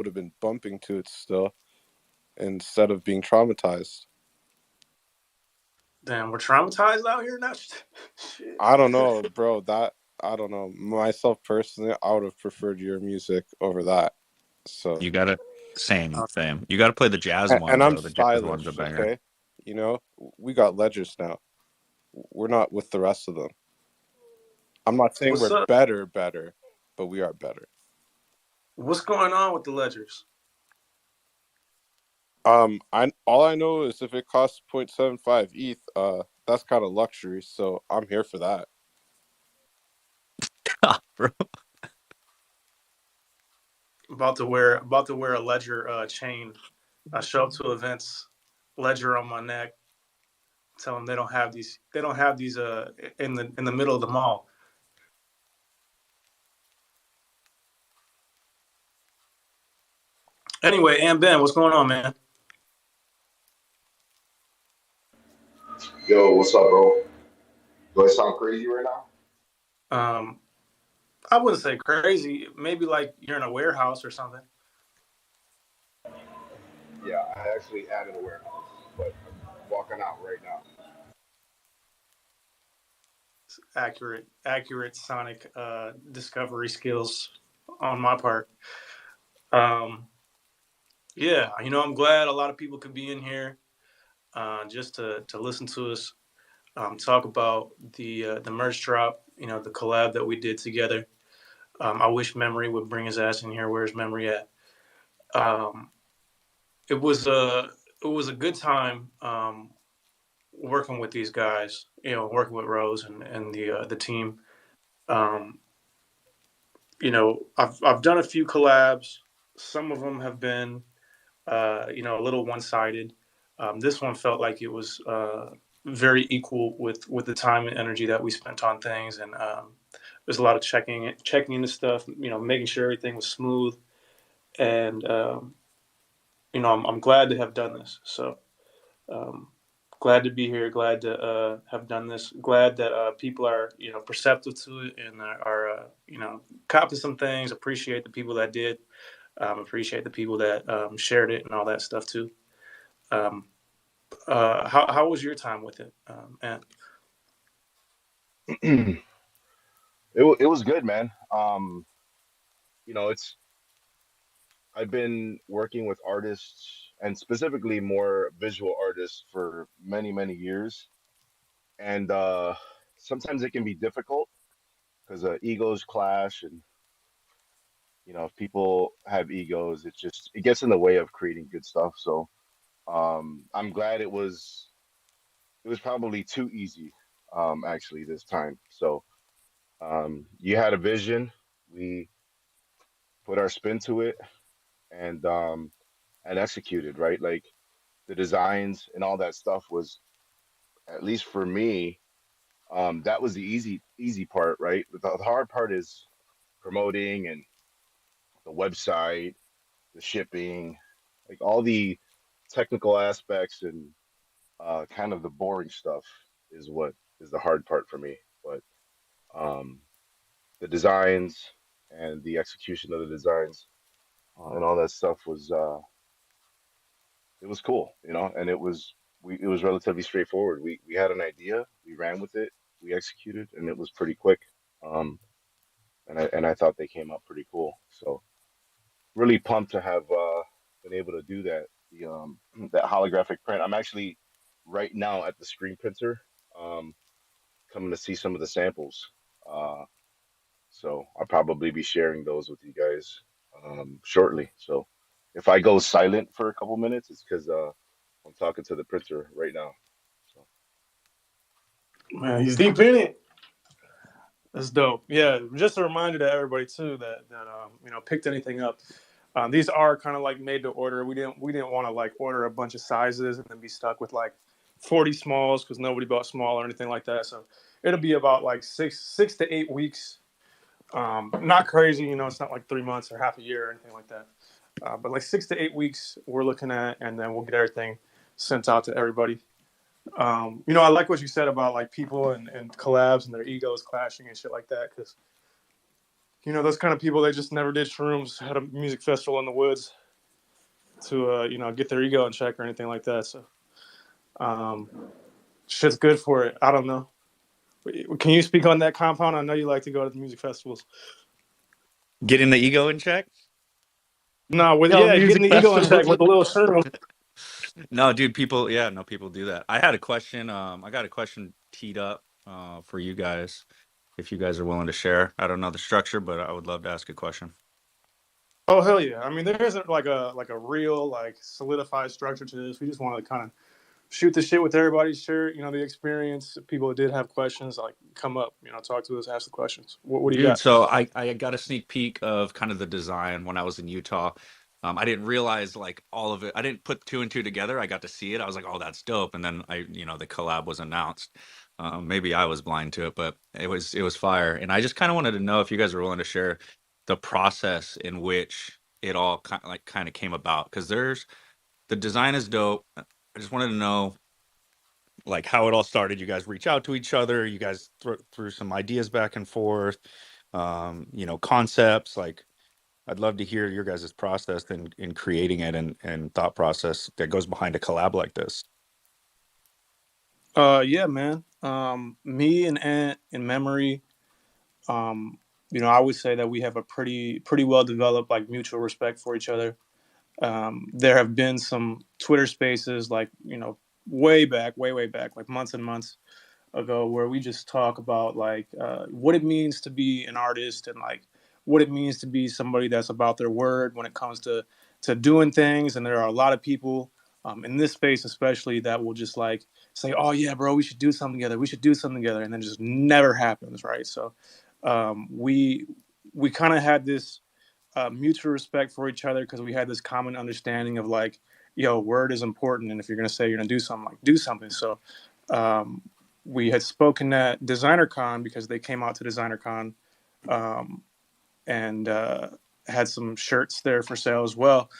would have been bumping to it still instead of being traumatized. Damn, we're traumatized out here now. Shit. I don't know, bro. I don't know. Myself personally, I would have preferred your music over that. So You got it. Same. You got to play the jazz ones. and I'm The jazz ones are stylish, banger. okay? You know, we got ledgers now. We're not with the rest of them. I'm not saying What's we're up? better, but we are better. What's going on with the ledgers? All I know is if it costs 0.75 ETH, that's kind of luxury, so I'm here for that. Bro. About to wear a ledger chain. I show up to events, ledger on my neck. Tell them they don't have these. They don't have these in the middle of the mall. Anyway, and Ben, what's going on, man? Yo, what's up, bro? Do I sound crazy right now? I wouldn't say crazy. Maybe like you're in a warehouse or something. Yeah, I actually added a warehouse, but I'm walking out right now. Accurate sonic discovery skills on my part. Yeah, I'm glad a lot of people could be in here just to listen to us talk about the merch drop. The collab that we did together. I wish Memory would bring his ass in here. Where's Memory at? It was a good time working with these guys. Working with Rose and the team. I've done a few collabs. Some of them have been a little one-sided. This one felt like it was very equal with the time and energy that we spent on things, and there's a lot of checking into stuff. Making sure everything was smooth, and I'm glad to have done this. So glad to be here. Glad to have done this. Glad that people are perceptive to it and are copy some things. Appreciate the people that did. Appreciate the people that shared it and all that stuff too. How was your time with it, Ant? It was good, man. It's I've been working with artists and specifically more visual artists for many, many years, and sometimes it can be difficult because egos clash, and if people have egos, it gets in the way of creating good stuff. So I'm glad it was probably too easy, actually, this time. So you had a vision, we put our spin to it, and executed, right? Like the designs and all that stuff was, at least for me, that was the easy part, right? The hard part is promoting and the website, the shipping, like all the technical aspects and kind of the boring stuff is what is the hard part for me. But um, the designs and the execution of the designs and all that stuff was it was cool, and it was relatively straightforward. We had an idea, we ran with it, we executed, and it was pretty quick. Um, and I thought they came out pretty cool. So really pumped to have been able to do that. The that holographic print. I'm actually right now at the screen printer, um, coming to see some of the samples. Uh, so I'll probably be sharing those with you guys shortly. So if I go silent for a couple minutes, it's because I'm talking to the printer right now. So Man, he's deep in it. That's dope. Yeah, just a reminder to everybody too that picked anything up. These are kind of like made to order. We didn't want to like order a bunch of sizes and then be stuck with like 40 smalls because nobody bought small or anything like that. So it'll be about like six to 8 weeks. Not crazy, it's not like 3 months or half a year or anything like that. But like 6 to 8 weeks we're looking at, and then we'll get everything sent out to everybody. I like what you said about like people and collabs and their egos clashing and shit like that, because you know, those kind of people, they just never did shrooms, had a music festival in the woods to, you know, get their ego in check or anything like that. So, shit's good for it. I don't know. Can you speak on that, Compound? I know you like to go to the music festivals. Getting the ego in check. No, with Yo, getting music the ego in check festivals. with a little shroom. No, dude, people do that. I had a question. I got a question teed up for you guys, if you guys are willing to share. I don't know the structure, but I would love to ask a question. Oh hell yeah! I mean, there isn't like a real like solidified structure to this. We just want to kind of shoot the shit with everybody, share, you know, the experience. People that did have questions, like, come up, you know, talk to us, ask the questions. What do you Dude, got? so I got a sneak peek of kind of the design when I was in Utah. I didn't realize like all of it. I didn't put two and two together. I got to see it. I was like, oh, that's dope. And then the collab was announced. Maybe I was blind to it, but it was fire. And I just kind of wanted to know if you guys are willing to share the process in which it all kind of came about. Because the design is dope. I just wanted to know like how it all started. You guys reach out to each other. You guys threw some ideas back and forth. Concepts. Like, I'd love to hear your guys' process in creating it and thought process that goes behind a collab like this. Yeah, man. Me and Ant in memory. You know, I would say that we have a pretty well developed like mutual respect for each other. There have been some Twitter spaces like, you know, way back, like months and months ago, where we just talk about like what it means to be an artist and like what it means to be somebody that's about their word when it comes to doing things. And there are a lot of people in this space, especially, that will just like say, "Oh yeah, bro, we should do something together. We should do something together," and then it just never happens, right? So we kind of had this mutual respect for each other because we had this common understanding of like, yo, word is important, and if you're gonna say you're gonna do something, like, do something. So um, we had spoken at DesignerCon because they came out to DesignerCon, and had some shirts there for sale as well.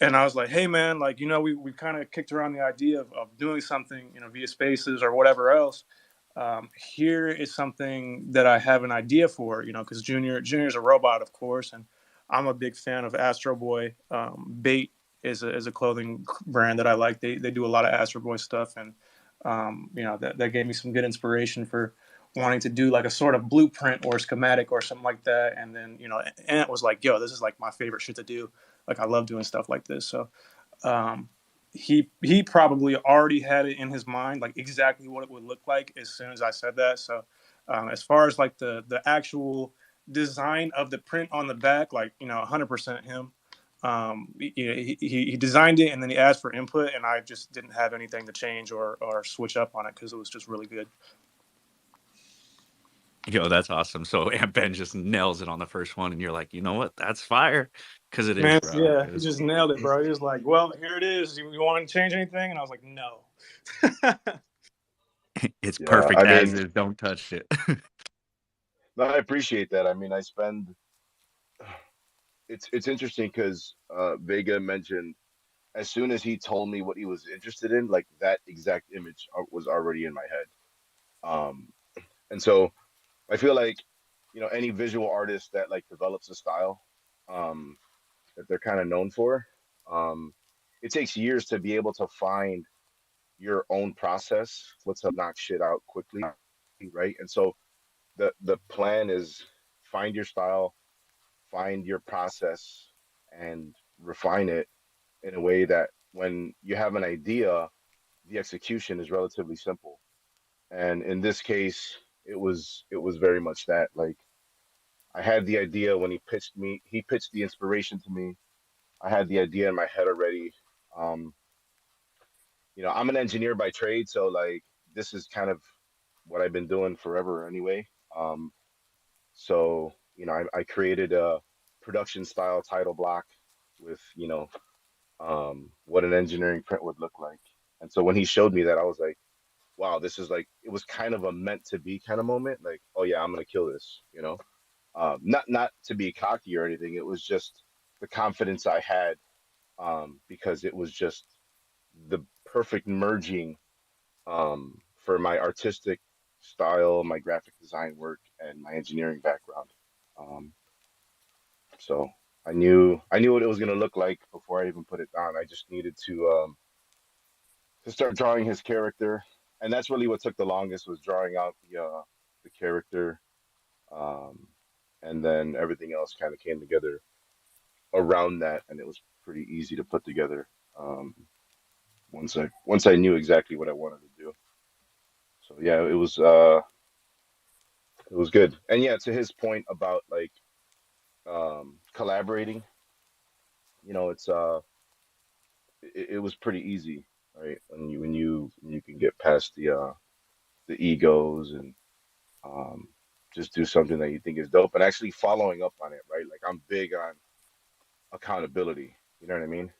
And I was like, hey man, like, you know, we kind of kicked around the idea of doing something, you know, via spaces or whatever else. Here is something that I have an idea for, you know, because Junior's a robot, of course, and I'm a big fan of Astro Boy. Bait is a clothing brand that I like. They do a lot of Astro Boy stuff, and you know, that gave me some good inspiration for wanting to do like a sort of blueprint or schematic or something like that. And then, you know, Ant was like, yo, this is like my favorite shit to do. Like, I love doing stuff like this. So um, he probably already had it in his mind, like exactly what it would look like as soon as I said that. So as far as like the actual design of the print on the back, like, you know, 100% him. He designed it and then he asked for input, and I just didn't have anything to change or switch up on it because it was just really good. Yo, that's awesome. So Aunt Ben just nails it on the first one, and you're like, you know what? That's fire, because it is, Man, bro. yeah, he just nailed it, bro. He was like, well, here it is. You want to change anything? And I was like, no. It's Yeah, perfect I as mean, is. Don't touch it. no, I appreciate that. I mean, it's interesting because Vega mentioned as soon as he told me what he was interested in, like that exact image was already in my head. Um, and so I feel like, any visual artist that like develops a style um, that they're kind of known for, um, it takes years to be able to find your own process, what's to knock shit out quickly, right? And so the plan is find your style, find your process, and refine it in a way that when you have an idea, the execution is relatively simple. And in this case, it was very much that. Like, I had the idea when he pitched the inspiration to me. I had the idea in my head already. Um, I'm an engineer by trade, so like this is kind of what I've been doing forever anyway. Um, so I created a production style title block with what an engineering print would look like. And so when he showed me that, I was like, wow, this is like, it was kind of a meant to be kind of moment. Like, oh yeah, I'm gonna kill this. Not to be cocky or anything. It was just the confidence I had, because it was just the perfect merging, for my artistic style, my graphic design work, and my engineering background. Um, So I knew what it was gonna look like before I even put it down. I just needed to start drawing his character, and that's really what took the longest, was drawing out the character, um, and then everything else kind of came together around that, and it was pretty easy to put together, once I knew exactly what I wanted to do. So yeah, it was good. And yeah, to his point about like collaborating, it was pretty easy, right? When you can get past the egos and um, just do something that you think is dope and actually following up on it, right? Like I'm big on accountability. You know what I mean?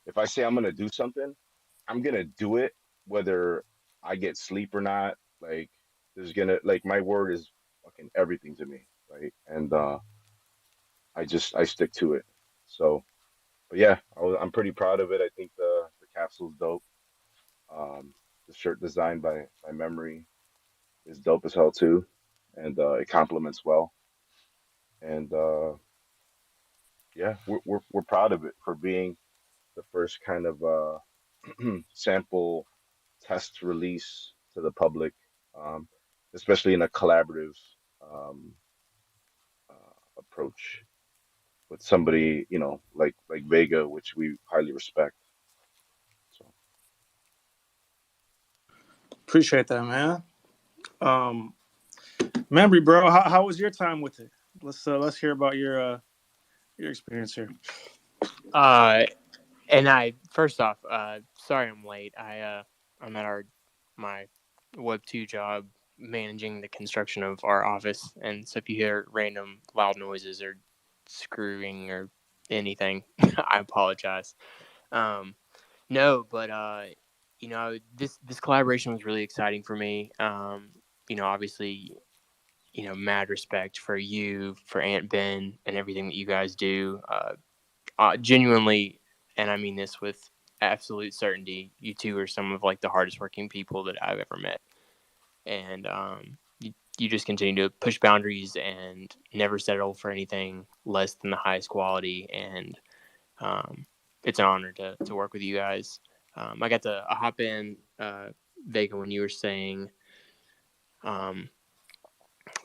If I say I'm gonna do something, I'm gonna do it, whether I get sleep or not. Like there's gonna like my word is fucking everything to me, right? And I stick to it. So, but yeah, I'm pretty proud of it. I think the capsule's dope. The shirt designed by Memory is dope as hell too, and it complements well. And yeah, we're proud of it for being the first kind of sample test release to the public, um, especially in a collaborative um, approach with somebody, like Vega, which we highly respect. So Appreciate that, man. Um, Memory, bro, how was your time with it? Let's hear about your experience here. And I first off, sorry I'm late. I'm at my Web 2 job managing the construction of our office, and so if you hear random loud noises or screwing or anything, I apologize. Um, no, but this collaboration was really exciting for me. Obviously, mad respect for you, for Aunt Ben, and everything that you guys do. Genuinely, and I mean this with absolute certainty, you two are some of like the hardest working people that I've ever met. And you just continue to push boundaries and never settle for anything less than the highest quality. And it's an honor to work with you guys. I got to hop in, Vega, when you were saying,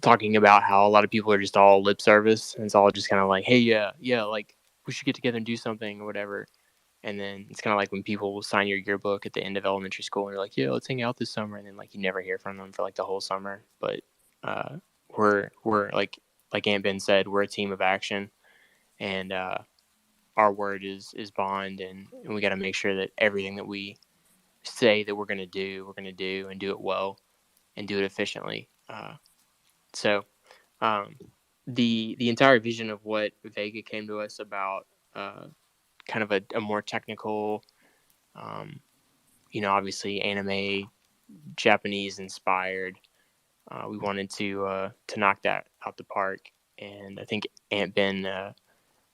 talking about how a lot of people are just all lip service, and it's all just kind of like, hey, yeah, like we should get together and do something or whatever. And then it's kind of like when people sign your yearbook at the end of elementary school and you're like, yeah, let's hang out this summer. And then like you never hear from them for like the whole summer. But we're like Aunt Ben said, we're a team of action, and our word is bond, and we got to make sure that everything that we say that we're going to do and do it well and do it efficiently. So the entire vision of what Vega came to us about, kind of a more technical, obviously anime, Japanese inspired. We wanted to knock that out the park, and I think Aunt Ben,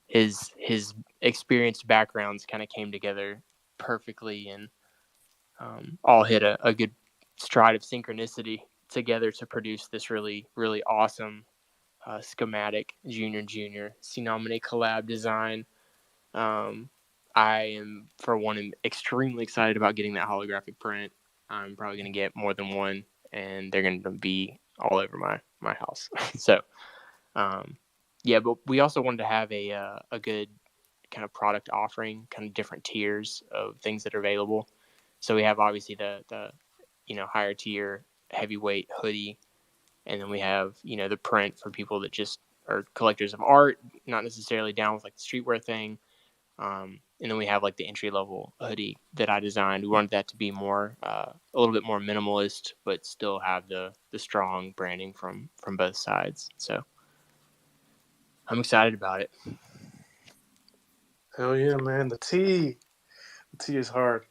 his experienced backgrounds kind of came together perfectly, and all hit a good stride of synchronicity together to produce this really, really awesome schematic junior C-nominate collab design. I am, for one, extremely excited about getting that holographic print. I'm probably going to get more than one, and they're going to be all over my house. So, yeah, but we also wanted to have a good kind of product offering, kind of different tiers of things that are available. So we have obviously the higher tier heavyweight hoodie, and then we have the print for people that just are collectors of art, not necessarily down with like the streetwear thing. And then we have like the entry level hoodie that I designed. We wanted that to be more, a little bit more minimalist, but still have the strong branding from both sides. So I'm excited about it. Hell yeah, man. The tea is hard.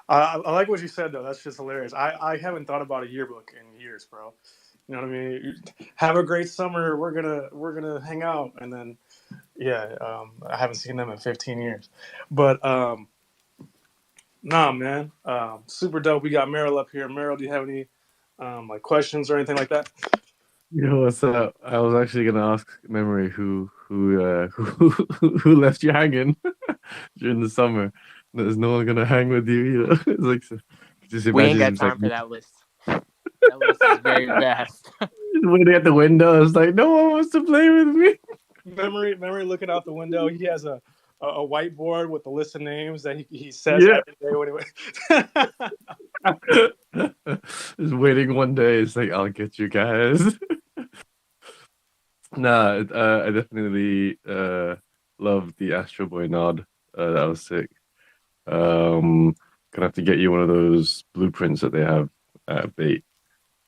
I like what you said though. That's just hilarious. I haven't thought about a yearbook in years, bro. You know what I mean? Have a great summer. We're gonna hang out, and then yeah, I haven't seen them in 15 years. But nah, man, super dope. We got Meryl up here. Meryl, do you have any like questions or anything like that? Yo, what's up? I was actually gonna ask Memory who left you hanging during the summer. There's no one gonna hang with you. It's like, just We ain't imagine got it's like time for that list. That list is very vast. waiting at the window. It's like no one wants to play with me. Memory looking out the window. He has a whiteboard with the list of names that he says Yeah. every day when Just waiting one day. It's like I'll get you guys. Nah, I definitely love the Astro Boy nod. That was sick. Gonna have to get you one of those blueprints that they have at Bait,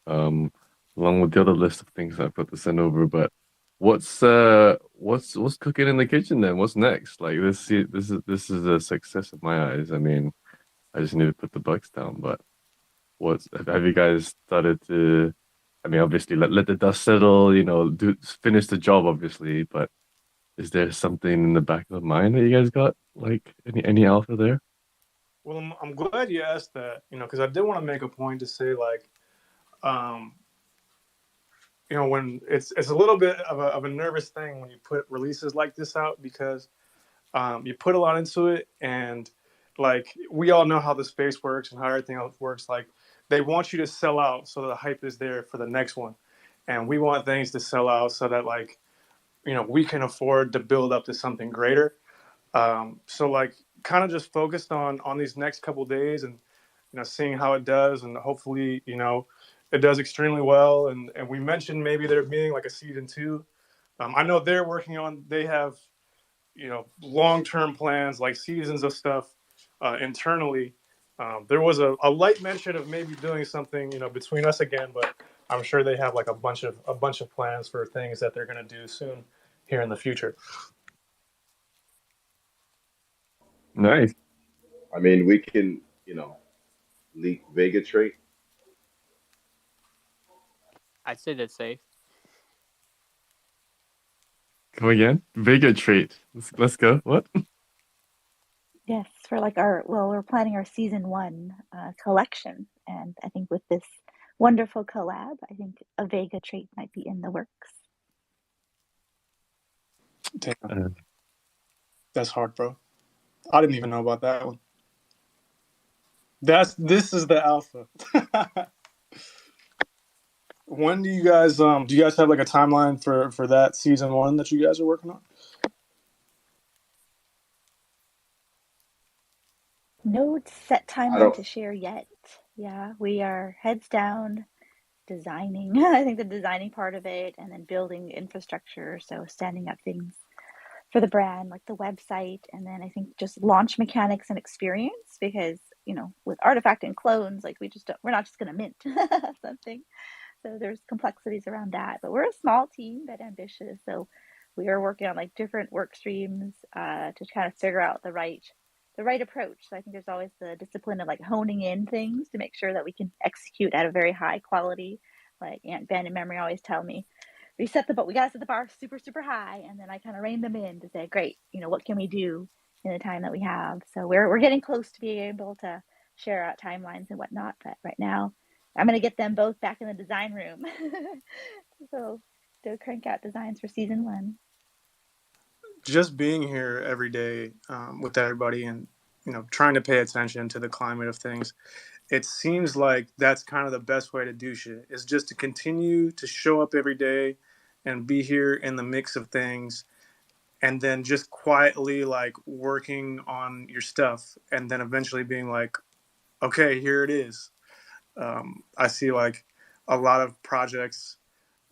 um, along with the other list of things I've got to send over. But what's cooking in the kitchen then? What's next? Like this is a success in my eyes. I mean, I just need to put the bugs down. But have you guys started to? I mean, obviously, let the dust settle. Finish the job, obviously. But is there something in the back of the mind that you guys got? Like any alpha there? Well, I'm glad you asked that, because I did want to make a point to say, like, when it's a little bit of a nervous thing when you put releases like this out, because you put a lot into it, and like we all know how the space works and how everything else works. Like they want you to sell out so the hype is there for the next one, and we want things to sell out so that like we can afford to build up to something greater. So like kind of just focused on these next couple days and seeing how it does, and hopefully it does extremely well. And we mentioned maybe there being like a season 2. I know they have long-term plans, like seasons of stuff internally. There was a light mention of maybe doing something between us again, but I'm sure they have like a bunch of plans for things that they're going to do soon here in the future. Nice. I mean, we can, leak Vega trait. I'd say that's safe. Come again? Vega trait. Let's go. What? Yes, for like we're planning our season 1 collection, and I think with this wonderful collab, I think a Vega trait might be in the works. Damn, that's hard, bro. I didn't even know about that one. This is the alpha. When do you guys have like a timeline for that season 1 that you guys are working on? No set timeline to share yet. Yeah, we are heads down designing. I think the designing part of it, and then building infrastructure. So standing up things for the brand, like the website, and then I think just launch mechanics and experience, because with Artifact and clones, like we're not just going to mint something. So there's complexities around that, but we're a small team but ambitious. So we are working on like different work streams to kind of figure out the right approach. So I think there's always the discipline of like honing in things to make sure that we can execute at a very high quality. Like Aunt Ben and Memory always tell me, we gotta set the bar super, super high, and then I kind of rein them in to say, great, what can we do in the time that we have? So we're getting close to being able to share out timelines and whatnot, but right now I'm gonna get them both back in the design room. So to crank out designs for season 1. Just being here every day with everybody, and trying to pay attention to the climate of things, it seems like that's kind of the best way to do shit, is just to continue to show up every day and be here in the mix of things, and then just quietly like working on your stuff, and then eventually being like, okay, here it is. I see like a lot of projects,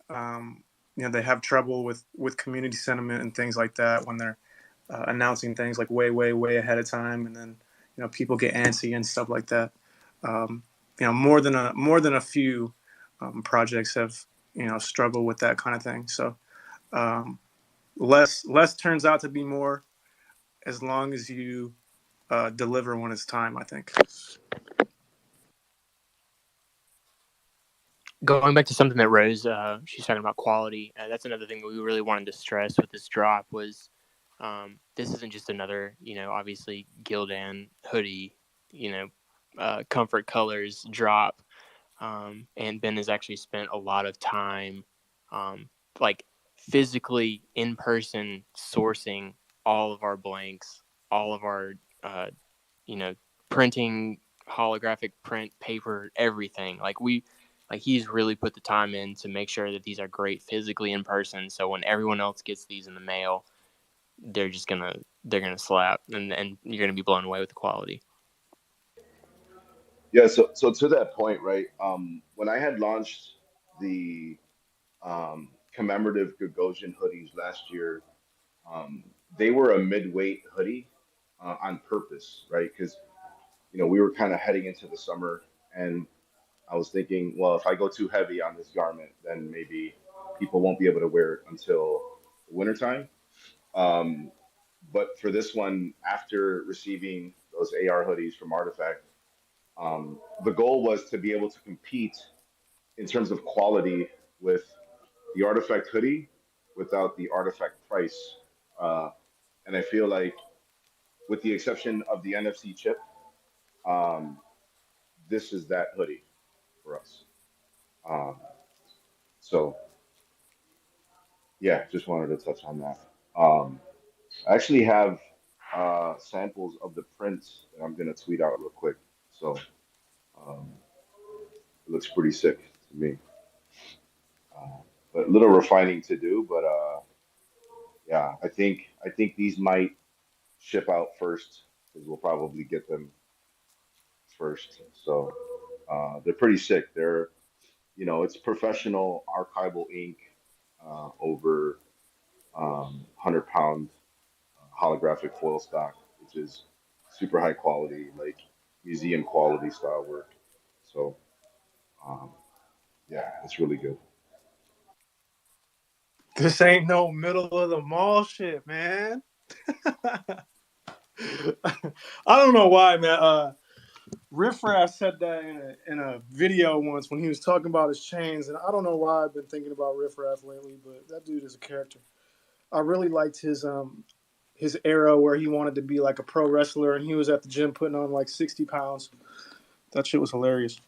they have trouble with community sentiment and things like that when they're announcing things like way, way, way ahead of time, and then people get antsy and stuff like that. More than a few projects have struggled with that kind of thing. So less turns out to be more, as long as you deliver when it's time, I think. Going back to something that Rose, she's talking about quality. That's another thing that we really wanted to stress with this drop was this isn't just another, obviously Gildan hoodie, comfort colors drop. And Ben has actually spent a lot of time like physically in person sourcing all of our blanks, all of our printing, holographic print, paper, everything. He's really put the time in to make sure that these are great physically in person. So when everyone else gets these in the mail, they're gonna slap, and you're gonna be blown away with the quality. Yeah, so to that point, right? When I had launched the commemorative Gagosian hoodies last year, they were a mid-weight hoodie on purpose, right? Because we were kind of heading into the summer, and I was thinking, well, if I go too heavy on this garment, then maybe people won't be able to wear it until the wintertime. Um, but for this one, after receiving those AR hoodies from Artifact, the goal was to be able to compete in terms of quality with the Artifact hoodie without the Artifact price. And I feel like, with the exception of the NFC chip, um, this is that hoodie for us. Um, so, yeah, just wanted to touch on that. I actually have samples of the prints that I'm going to tweet out real quick. So, um, it looks pretty sick to me. But a little refining to do, but yeah, I think these might ship out first because we'll probably get them first. So they're pretty sick. It's professional archival ink over 100-pound holographic foil stock, which is super high quality, like museum quality style work. So um, yeah, it's really good. This ain't no middle of the mall shit, man. I don't know why, man. Riff Raff said that in a video once when he was talking about his chains, and I don't know why I've been thinking about Riff Raff lately, but that dude is a character. I really liked his era where he wanted to be like a pro wrestler, and he was at the gym putting on like 60 pounds. That shit was hilarious.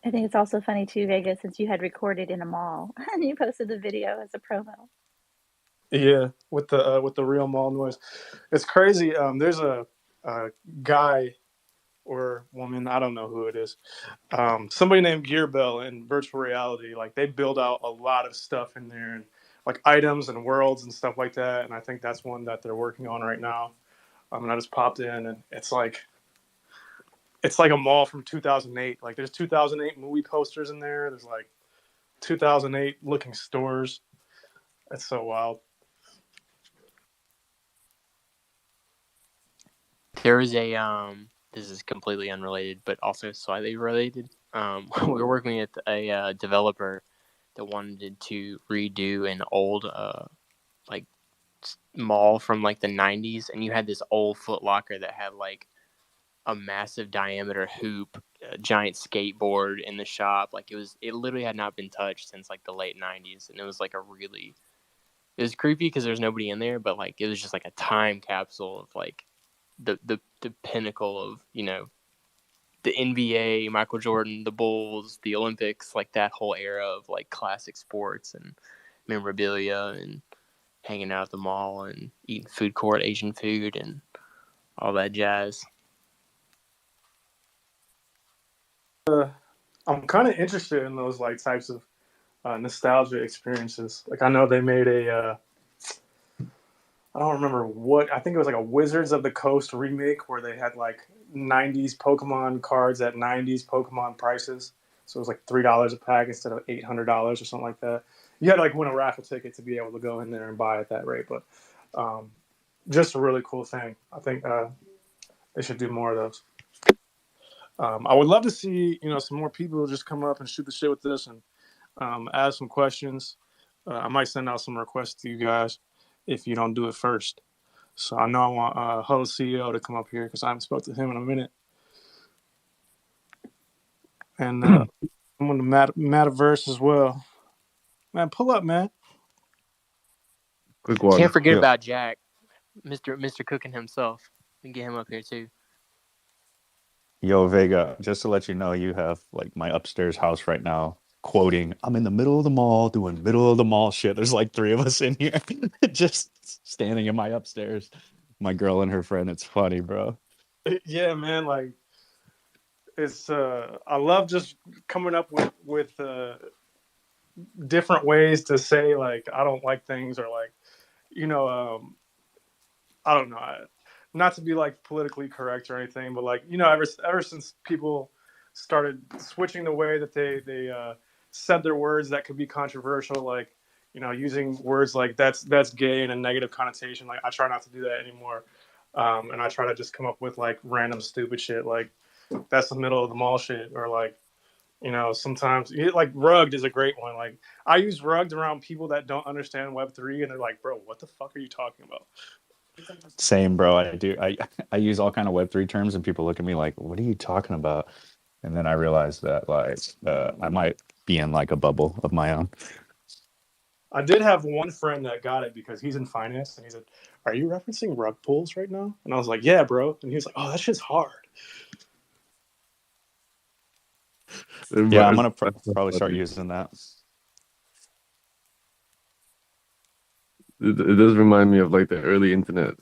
I think it's also funny too, Vega, since you had recorded in a mall and you posted the video as a promo. Yeah, with the real mall noise. It's crazy. There's a guy or woman, I don't know who it is. Somebody named Gearbell in virtual reality. Like, they build out a lot of stuff in there, and like items and worlds and stuff like that. And I think that's one that they're working on right now. And I just popped in, and it's like a mall from 2008. Like, there's 2008 movie posters in there. There's like 2008 looking stores. It's so wild. There was this is completely unrelated, but also slightly related. We were working with a developer that wanted to redo an old like mall from like the 90s, and you had this old Foot Locker that had like a massive diameter hoop, a giant skateboard in the shop. Like, it literally had not been touched since like the late 90s, and it was like it was creepy because there's nobody in there, but like it was just like a time capsule of like the pinnacle of the NBA, Michael Jordan, the Bulls, the Olympics, like that whole era of like classic sports and memorabilia, and hanging out at the mall and eating food court Asian food and all that jazz. I'm kind of interested in those like types of nostalgia experiences. Like, I know they made I don't remember what, I think it was like a Wizards of the Coast remake where they had like 90s Pokemon cards at 90s Pokemon prices. So it was like $3 a pack instead of $800 or something like that. You had to like win a raffle ticket to be able to go in there and buy at that rate. But just a really cool thing. I think they should do more of those. I would love to see, some more people just come up and shoot the shit with this and ask some questions. I might send out some requests to you guys if you don't do it first. So I know I want Huddle CEO to come up here because I haven't spoke to him in a minute. And I'm on the Metaverse as well. Man, pull up, man. Quick one. Can't forget about Jack, Mr. Cooking himself. We can get him up here too. Yo, Vega, just to let you know, you have like my upstairs house right now quoting, I'm in the middle of the mall doing middle of the mall shit. There's like 3 of us in here just standing in my upstairs. My girl and her friend. It's funny, bro. Yeah, man. Like, it's I love just coming up with different ways to say like I don't like things, or like, you know, I don't know, not to be like politically correct or anything, but like, you know, ever since people started switching the way that they said their words that could be controversial, like, you know, using words like that's gay in a negative connotation. Like, I try not to do that anymore, and I try to just come up with like random stupid shit, like that's the middle of the mall shit, or like, you know, sometimes like rugged is a great one. Like, I use rugged around people that don't understand Web3, and they're like, bro, what the fuck are you talking about? Same, bro. I do. I use all kind of Web3 terms, and people look at me like, "What are you talking about?" And then I realize that like I might be in like a bubble of my own. I did have one friend that got it because he's in finance, and he said, "Are you referencing rug pulls right now?" And I was like, "Yeah, bro." And he was like, "Oh, that shit's hard." Yeah, I'm gonna probably start using that. It does remind me of like the early internet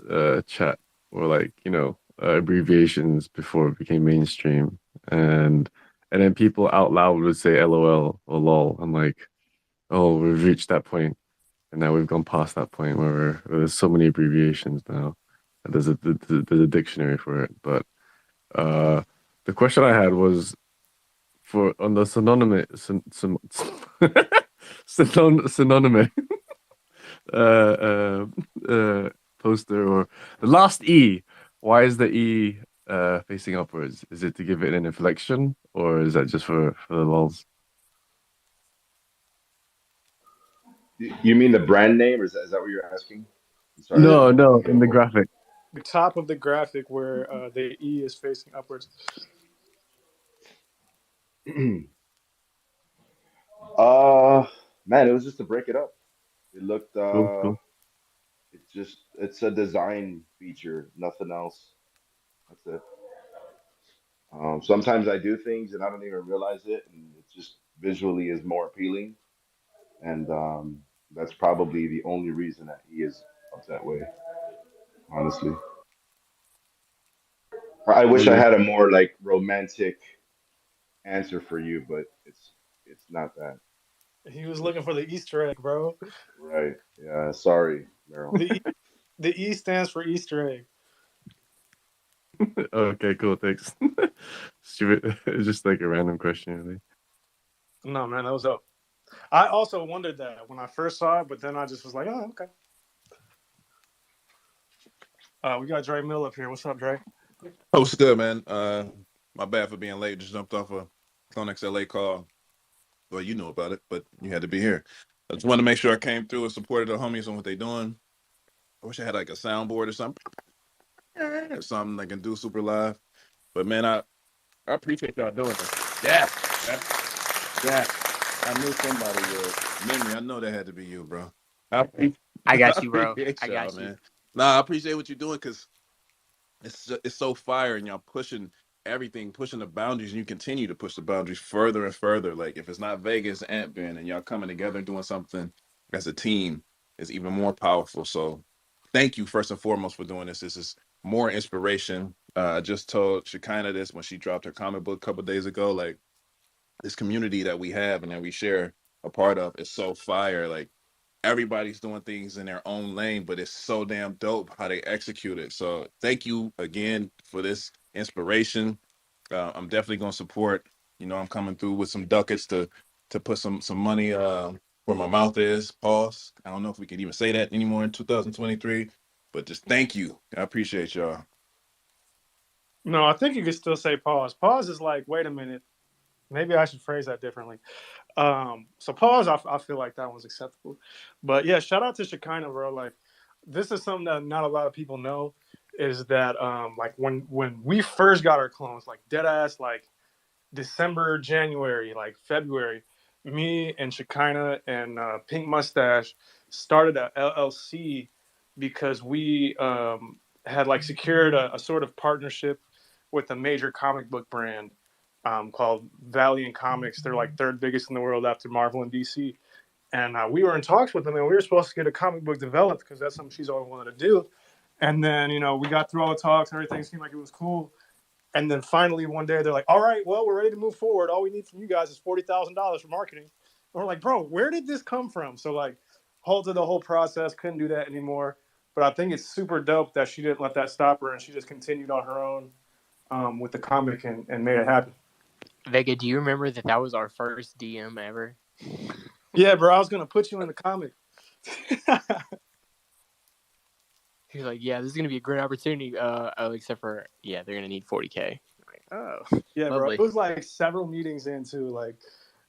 chat, or like, you know, abbreviations before it became mainstream, and then people out loud would say LOL or LOL. I'm like, oh, we've reached that point, and now we've gone past that point where there's so many abbreviations now. There's a dictionary for it. But the question I had was for on the synonymous uh, poster, or the last E. Why is the E facing upwards? Is it to give it an inflection, or is that just for the lulz? You mean the brand name, or is that what you're asking? I'm sorry, No, I no, didn't get in a the hold. graphic. The top of the graphic where the E is facing upwards. uh, Man, it was just to break it up. It looked Cool, cool. it's a design feature, nothing else. That's it. Sometimes I do things and I don't even realize it, and it just visually is more appealing, and that's probably the only reason that he is up that way, honestly. I wish I Really? had a more like romantic answer for you, but it's not that. He was looking for Unfortunately. the Easter egg, bro. Right. Yeah. Sorry, Meryl. The E stands for Easter egg. Okay, cool. Thanks. Stupid. It's just like a random question, really. No, man, that was dope. I also wondered that when I first saw it, but then I just was like, oh, okay. We got Dre Mill up here. What's up, Dre? Oh, what's good, man? My bad for being late. Just jumped off a CloneX LA call. Well, you know about it, but you had to be here. I just wanted to make sure I came through and supported the homies on what they doing. I wish I had like a soundboard or something, or something I can do super live. But man, I appreciate y'all doing this. Yeah, yeah. I knew somebody would. Memory, I know that had to be you, bro. I I got you, bro. appreciate I y'all, got you. man. Nah, I appreciate what you're doing because it's so fire, and y'all pushing everything, pushing the boundaries, and you continue to push the boundaries further and further. Like if it's not Vegas, Ant Ben, and y'all coming together and doing something as a team is even more powerful. So thank you first and foremost for doing this. This is more inspiration. I just told Shekinah this when she dropped her comic book a couple of days ago. Like this community that we have and that we share a part of is so fire. Like everybody's doing things in their own lane, but it's so damn dope how they execute it. So thank you again for this inspiration. I'm definitely gonna support. You know, I'm coming through with some ducats to put some money where my mouth is. Pause. I don't know if we can even say that anymore in 2023, but just thank you. I appreciate y'all. No, I think you could still say pause. Pause is like, wait a minute. Maybe I should phrase that differently. So pause, I feel like that one's acceptable. But yeah, shout out to Shekinah, bro. Like, this is something that not a lot of people know, is that like when we first got our clones, like dead ass, like December, January, like February, me and Shekinah and Pink Mustache started a LLC because we had like secured a sort of partnership with a major comic book brand, called Valiant Comics. They're like third biggest in the world after Marvel and DC. And we were in talks with them, and we were supposed to get a comic book developed because that's something she's always wanted to do. And then, we got through all the talks and everything seemed like it was cool. And then finally one day they're like, all right, well, we're ready to move forward. All we need from you guys is $40,000 for marketing. And we're like, bro, where did this come from? So like halted the whole process, couldn't do that anymore. But I think it's super dope that she didn't let that stop her and she just continued on her own with the comic and made it happen. Vega, do you remember that was our first DM ever? Yeah, bro, I was going to put you in the comic. He was like, yeah, this is going to be a great opportunity. Except for, they're going to need 40K. Like, oh, yeah, lovely. Bro. It was like several meetings into like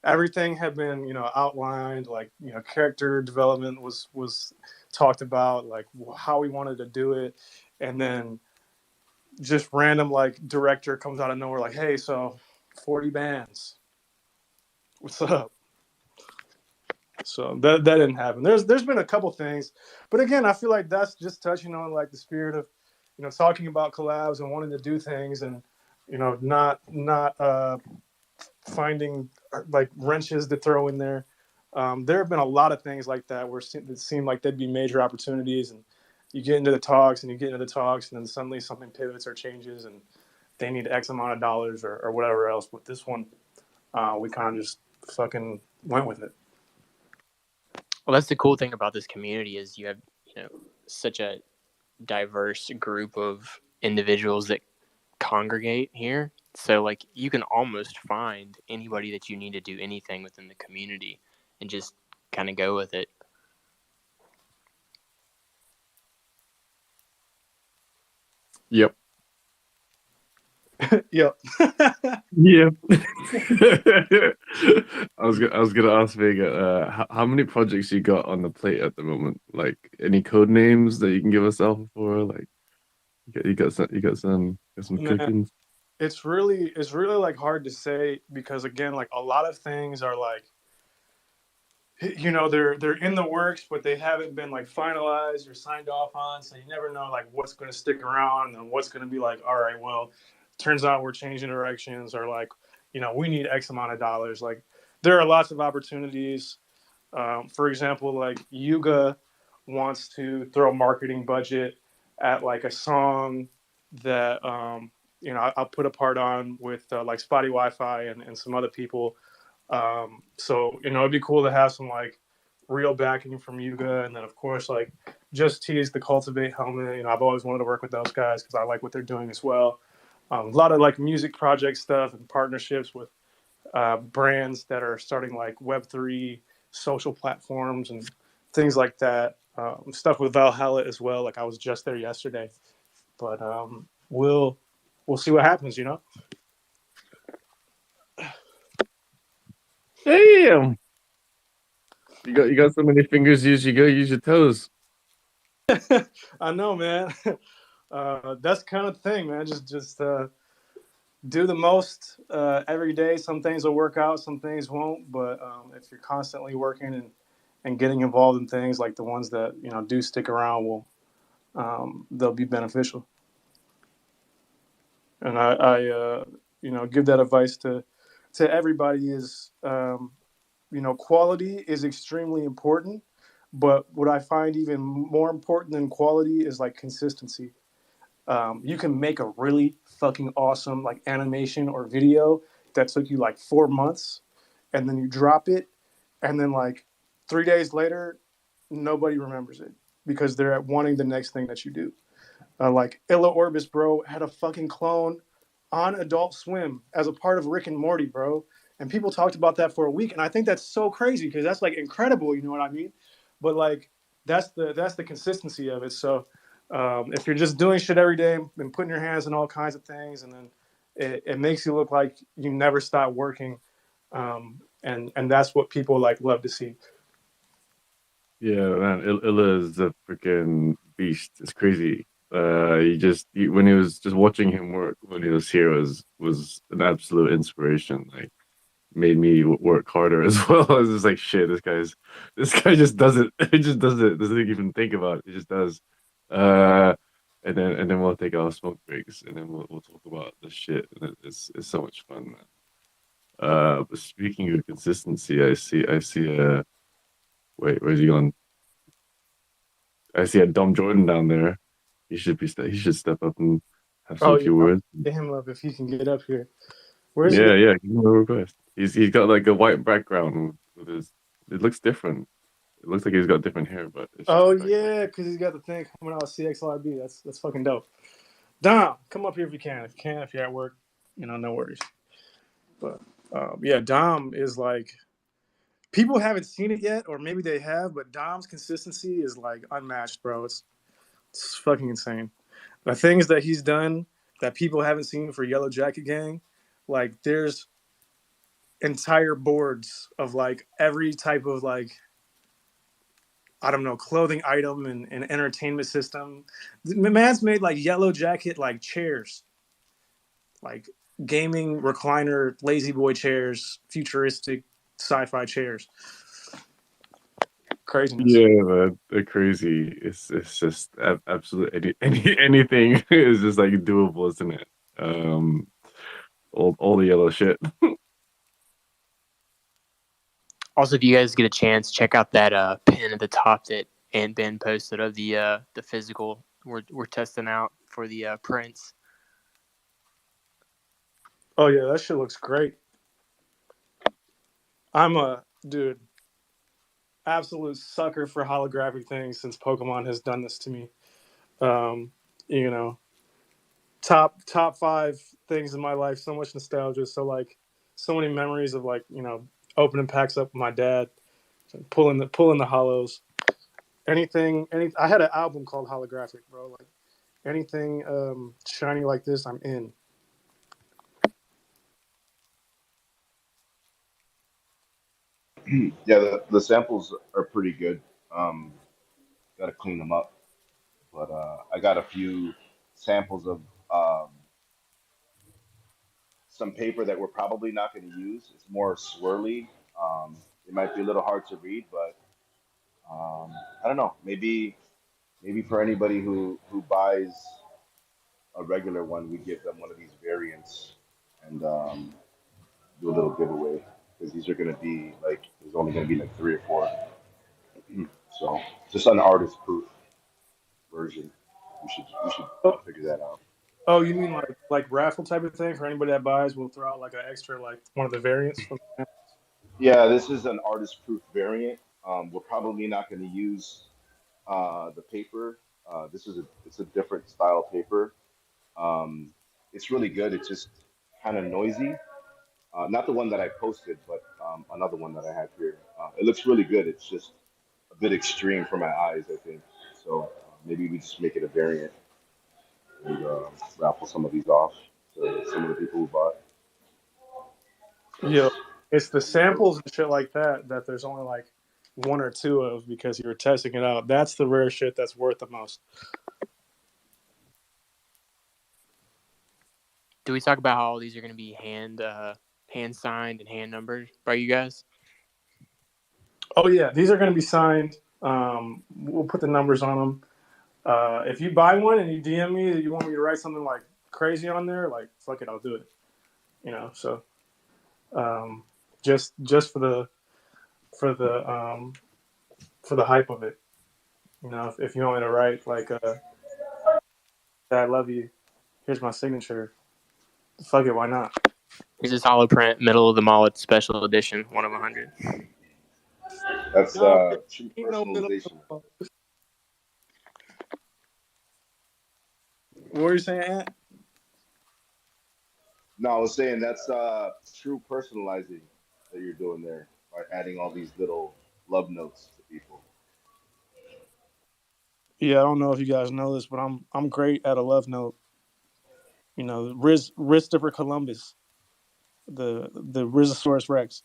everything had been, outlined, like, character development was talked about, like how we wanted to do it. And then just random like director comes out of nowhere like, hey, so 40 bands. What's up? So that didn't happen. There's been a couple things, but again, I feel like that's just touching on like the spirit of, talking about collabs and wanting to do things and, not finding like wrenches to throw in there. There have been a lot of things like that where it seemed like they'd be major opportunities, and you get into the talks and then suddenly something pivots or changes and they need X amount of dollars or whatever else. But this one, we kind of just fucking went with it. Well, that's the cool thing about this community is you have, such a diverse group of individuals that congregate here. So like you can almost find anybody that you need to do anything within the community and just kind of go with it. Yep. Yep. Yep. I was gonna ask Vega, how many projects you got on the plate at the moment? Like any code names that you can give us alpha for? Like you got some cooking. It's really like hard to say because again, like a lot of things are like, they're in the works, but they haven't been like finalized or signed off on. So you never know like what's going to stick around and what's going to be like, all right, well, turns out we're changing directions, or like, we need X amount of dollars. Like there are lots of opportunities. For example, like Yuga wants to throw a marketing budget at like a song that, I'll put a part on with like Spotty Wi-Fi and some other people. So, it'd be cool to have some like real backing from Yuga. And then of course, like Just Tease the Cultivate helmet. I've always wanted to work with those guys because I like what they're doing as well. A lot of like music project stuff and partnerships with brands that are starting like Web3 social platforms and things like that. Stuff with Valhalla as well. Like I was just there yesterday, but we'll see what happens. Damn. You got so many fingers. Use your toes. I know, man. That's kind of the thing, man. Just do the most every day. Some things will work out, some things won't. But if you're constantly working and getting involved in things like the ones that do stick around, they'll be beneficial. And I give that advice to everybody is quality is extremely important. But what I find even more important than quality is like consistency. You can make a really fucking awesome like animation or video that took you like 4 months, and then you drop it, and then like 3 days later, nobody remembers it because they're wanting the next thing that you do. Like Illa Orbis, bro, had a fucking clone on Adult Swim as a part of Rick and Morty, bro. And people talked about that for a week, and I think that's so crazy because that's like incredible. You know what I mean? But like that's the consistency of it. So if you're just doing shit every day and putting your hands in all kinds of things, and then it makes you look like you never stop working, and that's what people like love to see. Yeah, man, Illa is a freaking beast. It's crazy. When he was just watching him work when he was here was an absolute inspiration. Like made me work harder as well. I was just like, shit, this guy just does it. He just does it. Doesn't even think about it. He just does. And then we'll take our smoke breaks and then we'll talk about the shit. And it's so much fun, man. But speaking of consistency, I see wait, where's he going? I see a Dom Jordan down there. He should step up and have Oh some yeah, few I'll words. get him up if he can get up here. Where's he? Yeah, yeah, give him a request. He's got like a white background with his. It looks different. It looks like he's got different hair, but it's just Oh the background. yeah, because he's got the thing coming out of CXLIB. That's fucking dope. Dom, come up here if you can. If you can, if you're at work, no worries. But yeah, Dom is like, people haven't seen it yet, or maybe they have, but Dom's consistency is like unmatched, bro. It's fucking insane. The things that he's done that people haven't seen for Yellow Jacket Gang, like there's entire boards of like every type of like, I don't know, clothing item and entertainment system. The man's made like Yellow Jacket like chairs, like gaming recliner lazy boy chairs, futuristic sci-fi chairs. Craziness. Yeah, man, they're crazy. It's just absolutely anything is just like doable, isn't it? All the yellow shit. Also, if you guys get a chance, check out that pin at the top that Aunt Ben posted of the physical we're testing out for the prints. Oh yeah, that shit looks great. I'm a dude, absolute sucker for holographic things since Pokemon has done this to me. Um, you know, top 5 things in my life. So much nostalgia. So like, so many memories of like opening packs up with my dad, pulling the hollows. Anything. I had an album called Holographic, bro. Like anything shiny like this, I'm in. Yeah, the samples are pretty good. Got to clean them up, but I got a few samples of some paper that we're probably not going to use. It's more swirly. It might be a little hard to read, but I don't know. Maybe for anybody who buys a regular one, we give them one of these variants and do a little giveaway because these are going to be like there's only going to be like 3 or 4. So just an artist proof version. We should Oh, figure that out. oh, you mean like raffle type of thing for anybody that buys? We'll throw out like an extra like one of the variants from. Yeah, this is an artist proof variant. We're probably not going to use the paper. This is it's a different style paper. Um, it's really good. It's just kind of noisy. Not the one that I posted, but another one that I have here. It looks really good. It's just a bit extreme for my eyes, I think. So maybe we just make it a variant and raffle some of these off to some of the people who bought. Yeah, it's the samples and shit like that there's only like 1 or 2 of because you were testing it out. That's the rare shit that's worth the most. Do we talk about how all these are going to be hand signed and hand numbered by you guys? Oh yeah, these are going to be signed. We'll put the numbers on them. If you buy one and you DM me that you want me to write something like crazy on there, like fuck it, I'll do it. So just for the hype of it. If you want me to write like I love you, here's my signature. Fuck it, why not? Here's this hollow print, middle of the mullet, special edition, 1 of 100. That's No, true ain't no middle. personalization. What were you saying, Ant? No, I was saying that's true personalizing that you're doing there by adding all these little love notes to people. Yeah, I don't know if you guys know this, but I'm great at a love note. Christopher Columbus, the Rhizosaurus Rex.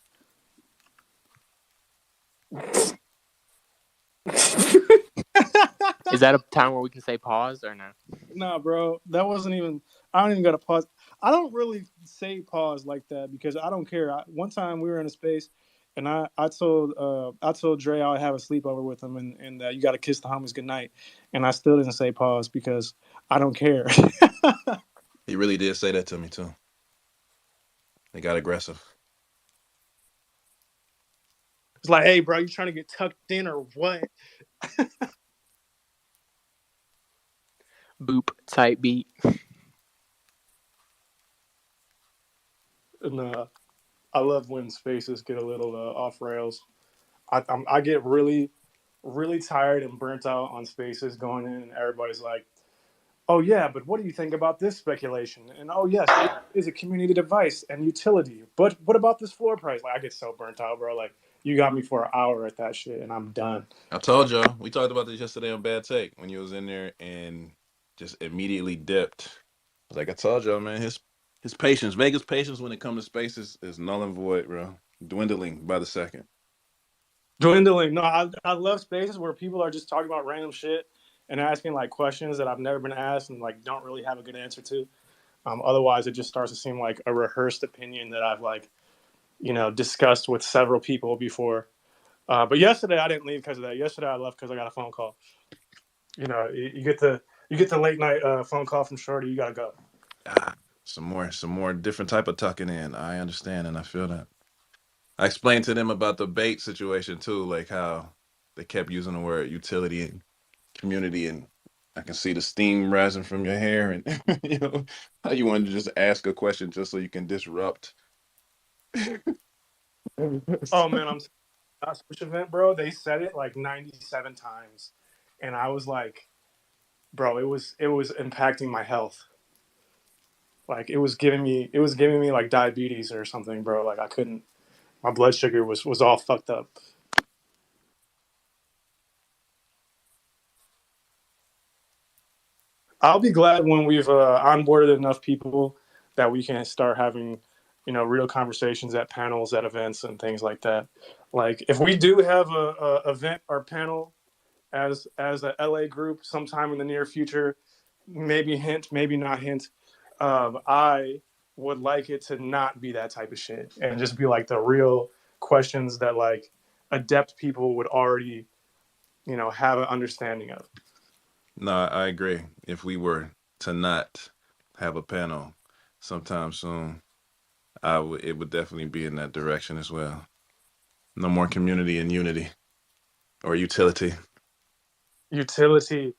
Is that a time where we can say pause or no? Nah, bro, that wasn't even. I don't even got to pause. I don't really say pause like that because I don't care. One time we were in a space, and I told Dre I would have a sleepover with him, and you got to kiss the homies goodnight, and I still didn't say pause because I don't care. He really did say that to me too. They got aggressive. It's like, hey, bro, you trying to get tucked in or what? Boop, tight beat. And I love when spaces get a little off rails. I get really, really tired and burnt out on spaces going in, and everybody's like, oh yeah, but what do you think about this speculation? And oh yes, it is a community device and utility. But what about this floor price? Like I get so burnt out, bro. Like you got me for an hour at that shit, and I'm done. I told y'all. We talked about this yesterday on Bad Take when you was in there and just immediately dipped. I was like, I told y'all, man, his patience, Vegas patience when it comes to spaces is null and void, bro. Dwindling by the second. Dwindling. No, I love spaces where people are just talking about random shit and asking like questions that I've never been asked and like don't really have a good answer to. Otherwise, it just starts to seem like a rehearsed opinion that I've like, discussed with several people before. But yesterday I didn't leave because of that. Yesterday I left because I got a phone call. You get the late night phone call from Shorty. You gotta go. Some more different type of tucking in. I understand and I feel that. I explained to them about the bait situation too, like how they kept using the word utility and community, and I can see the steam rising from your hair, and how you wanted to just ask a question just so you can disrupt. Oh man, I'm last Switch event, bro. They said it like 97 times, and I was like, bro, it was impacting my health. Like it was giving me like diabetes or something, bro. Like I couldn't. My blood sugar was all fucked up. I'll be glad when we've onboarded enough people that we can start having, real conversations at panels, at events, and things like that. Like if we do have a event or panel as a LA group sometime in the near future, maybe hint, maybe not hint. I would like it to not be that type of shit and just be like the real questions that like adept people would already, have an understanding of. No, I agree. If we were to not have a panel sometime soon, it would definitely be in that direction as well. No more community and unity or utility. Utility.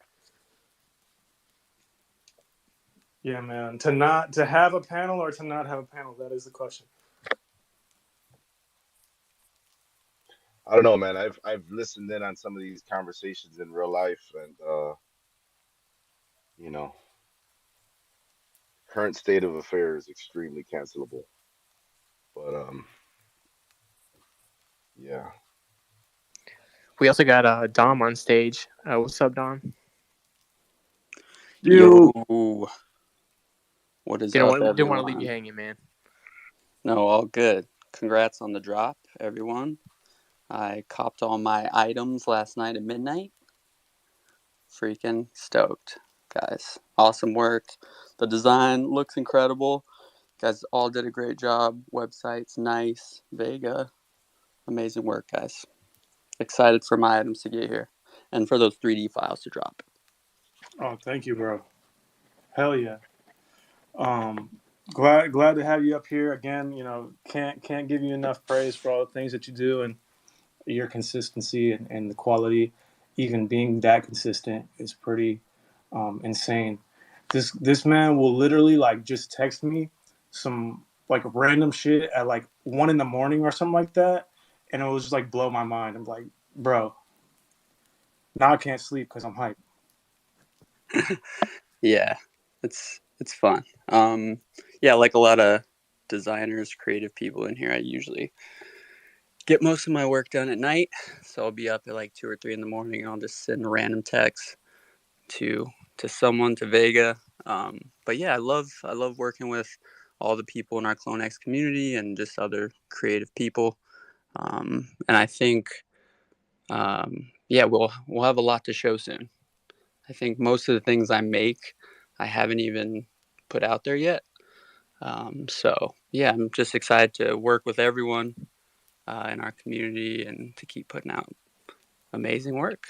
Yeah, man. To have a panel or to not have a panel, that is the question. I don't know, man. I've listened in on some of these conversations in real life, and you know, current state of affairs extremely cancelable. But yeah. We also got Dom on stage. What's up, Dom? Yo, what is Didn't up, want to leave you everyone? hanging, man. No, all good. Congrats on the drop, everyone. I copped all my items last night at midnight. Freaking stoked, guys. Awesome work. The design looks incredible. Guys all did a great job. Website's nice. Vega, amazing work, guys. Excited for my items to get here and for those 3D files to drop. Oh, thank you, bro. Hell yeah. Glad to have you up here again. Can't give you enough praise for all the things that you do and your consistency and the quality. Even being that consistent is pretty insane. This man will literally like just text me some like random shit at like 1 a.m. or something like that, and it will just like blow my mind. I'm like, bro, now I can't sleep because I'm hyped. Yeah, it's fun. Yeah, like a lot of designers, creative people in here, I usually get most of my work done at night. So I'll be up at like 2 or 3 in the morning. And I'll just send random texts to someone, to Vega. But yeah, I love working with all the people in our CloneX community and just other creative people. And I think yeah, we'll have a lot to show soon. I think most of the things I make, I haven't even put out there yet. So yeah, I'm just excited to work with everyone in our community and to keep putting out amazing work.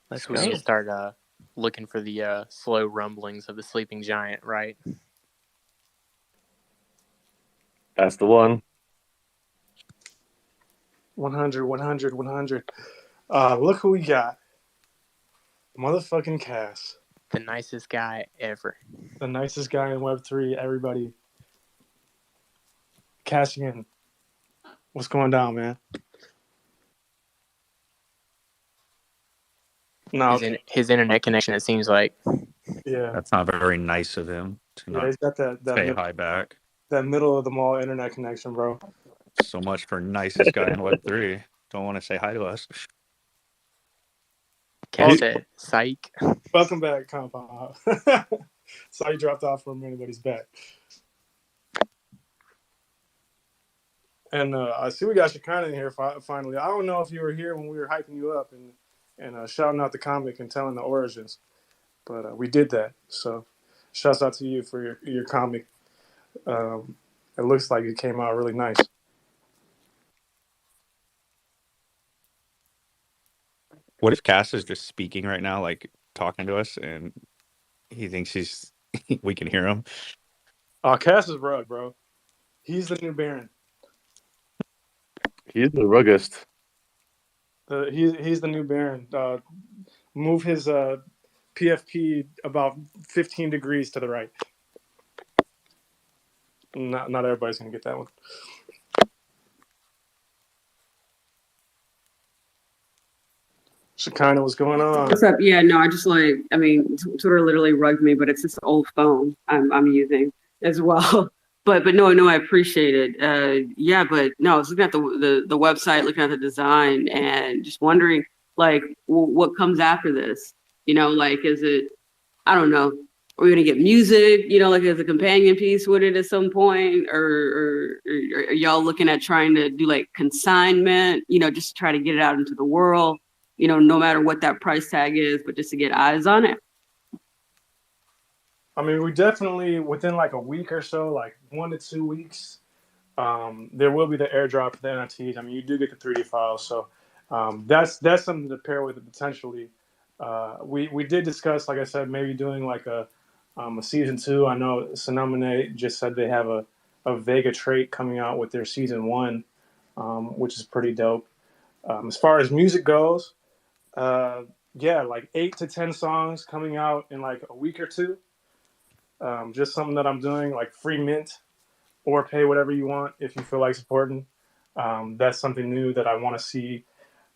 Let's So we go. need to start looking for the slow rumblings of the sleeping giant, right? That's the one. 100, 100, 100. Look who we got. Motherfucking Cass. The nicest guy ever. The nicest guy in Web3. Everybody. Cassian. What's going down, man? No. His internet connection, it seems like. Yeah. That's not very nice of him to Yeah, not he's got that say hi back. That middle of the mall internet connection, bro. So much for nicest guy in Web3. Don't want to say hi to us. Cass said, psych. Welcome back, Compound. Saw you dropped off for a minute, but he's back. And I see we got Shekinah in here finally. I don't know if you were here when we were hyping you up and shouting out the comic and telling the origins, but we did that. So shouts out to you for your comic. It looks like it came out really nice. What if Cass is just speaking right now, like talking to us, and he thinks we can hear him? Cass is rug, bro. He's the new Baron. He's the ruggest. He's the new Baron. Move his PFP about 15 degrees to the right. Not everybody's gonna get that one. Shekinah, what's going on? What's up? Yeah, no, I just Twitter literally rugged me, but it's this old phone I'm using as well. But no, I appreciate it. Yeah, but no, I was looking at the website, looking at the design, and just wondering, like, what comes after this? You know, like, is it? I don't know. Are we gonna get music? You know, like as a companion piece with it at some point, or are y'all looking at trying to do like consignment? You know, just to try to get it out into the world. You know, no matter what that price tag is, but just to get eyes on it. I mean, we definitely, within like a week or so, like 1 to 2 weeks, there will be the airdrop for the NFTs. I mean, you do get the 3D files, so that's something to pair with it potentially. We did discuss, like I said, maybe doing like a season 2. I know Sonomine just said they have a Vega trait coming out with their season 1, which is pretty dope. As far as music goes, yeah, like 8 to 10 songs coming out in like a week or two. Just something that I'm doing, like free mint, or pay whatever you want if you feel like supporting. That's something new that I want to see.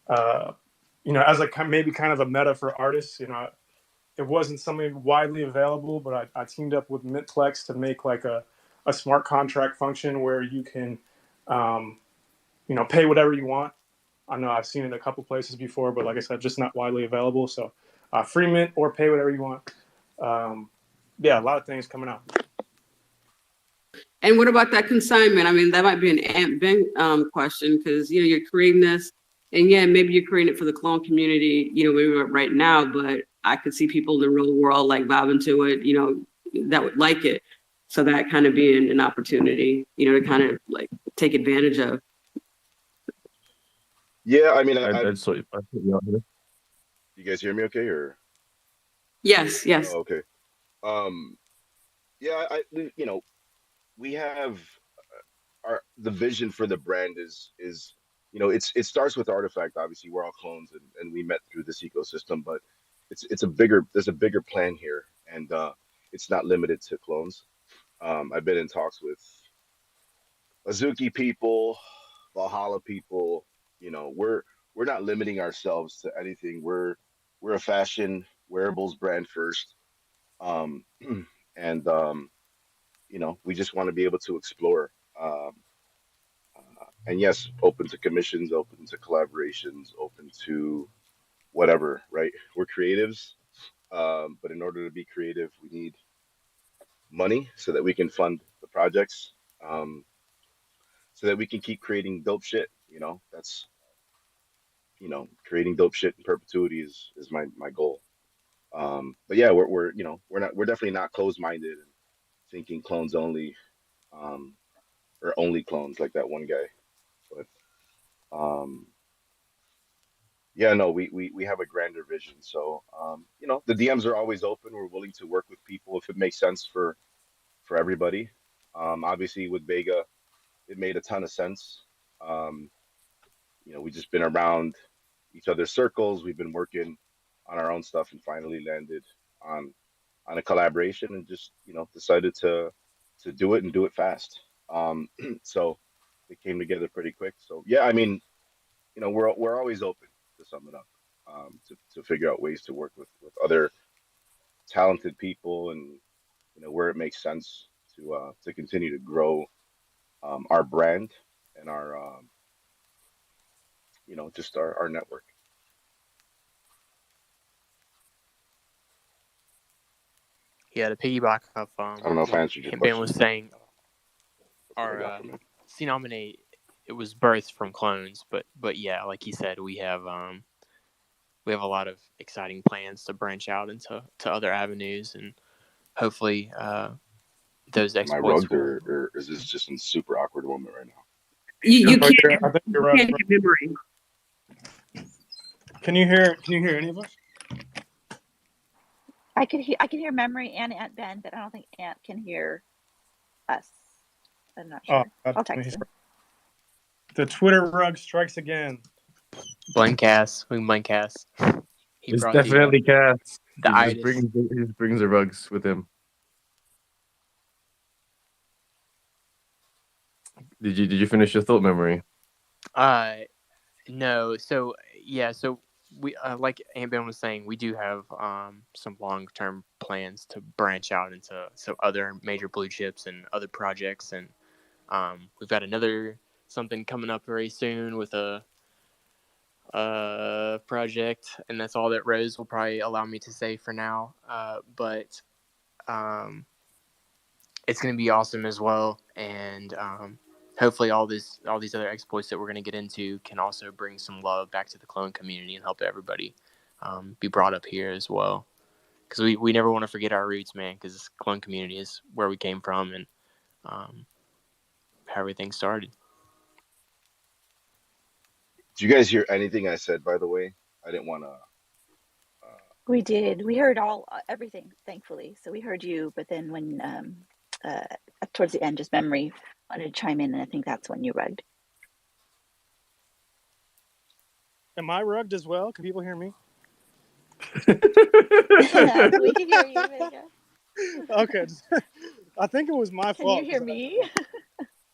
You know, as maybe kind of a meta for artists. You know, it wasn't something widely available, but I teamed up with Mintplex to make like a smart contract function where you can, you know, pay whatever you want. I know I've seen it a couple places before, but like I said, just not widely available. So free mint or pay whatever you want. Yeah, a lot of things coming out. And what about that consignment? I mean, that might be an Ant Ben question because, you know, you're creating this and yeah, maybe you're creating it for the clone community, you know, maybe right now, but I could see people in the real world like vibing to it, you know, that would like it. So that kind of being an opportunity, you know, to kind of like take advantage of. Yeah, I mean, you guys hear me okay, or? Yes. Oh, okay. Yeah, you know, we have the vision for the brand is you know, it starts with Artifact. Obviously, we're all clones, and we met through this ecosystem, but there's a bigger plan here, and it's not limited to clones. I've been in talks with Azuki people, Valhalla people. You know, we're not limiting ourselves to anything. We're a fashion wearables brand first, and you know, we just want to be able to explore. And yes, open to commissions, open to collaborations, open to whatever. Right? We're creatives, but in order to be creative, we need money so that we can fund the projects. So that we can keep creating dope shit. You know, that's, you know, creating dope shit in perpetuity is my goal. But yeah, we're you know, we're definitely not closed minded and thinking clones only, or only clones like that one guy. But yeah, no, we have a grander vision. So you know, the DMs are always open. We're willing to work with people if it makes sense for everybody. Obviously with Vega, it made a ton of sense. we've just been around each other's circles. We've been working on our own stuff and finally landed on a collaboration and just decided to do it and do it fast. So it came together pretty quick. So yeah, I mean, we're always open, to sum it up, to figure out ways to work with other talented people, and where it makes sense to continue to grow our brand and our just our network. Yeah, to piggyback off I don't know if I what answered your Ben question. was saying, That's what I our got from it. C-Nominate, it was birthed from clones, but yeah, like he said, we have a lot of exciting plans to branch out into other avenues, and hopefully those Am I exploits rugged, will. or is this just a super awkward moment right now? You Oh, can't, yeah, I think you're you right. can't get memory. Can you hear any of us? I can hear Memory and Aunt Ben, but I don't think Aunt can hear us. I'm not Oh, sure. I'll text him. the Twitter rug strikes again. Blindcast, we Blindcast. He It's brought definitely Cass. the He just itis. brings the rugs with him. Did you finish your thought, Memory? No. So yeah, so we like Aunt Ben was saying, we do have some long-term plans to branch out into other major blue chips and other projects, and we've got another something coming up very soon with a project, and that's all that Rose will probably allow me to say for now. But it's going to be awesome as well, and hopefully all these other exploits that we're going to get into can also bring some love back to the clone community and help everybody be brought up here as well, because we never want to forget our roots, man, because this clone community is where we came from and how everything started. Did you guys hear anything I said, by the way? I didn't want to. We did. We heard everything, thankfully. So we heard you, but then when towards the end, just Memory wanted to chime in, and I think that's when you rugged. Am I rugged as well? Can people hear me? We can hear you, Vega. Okay. I think it was my Can fault. you hear me?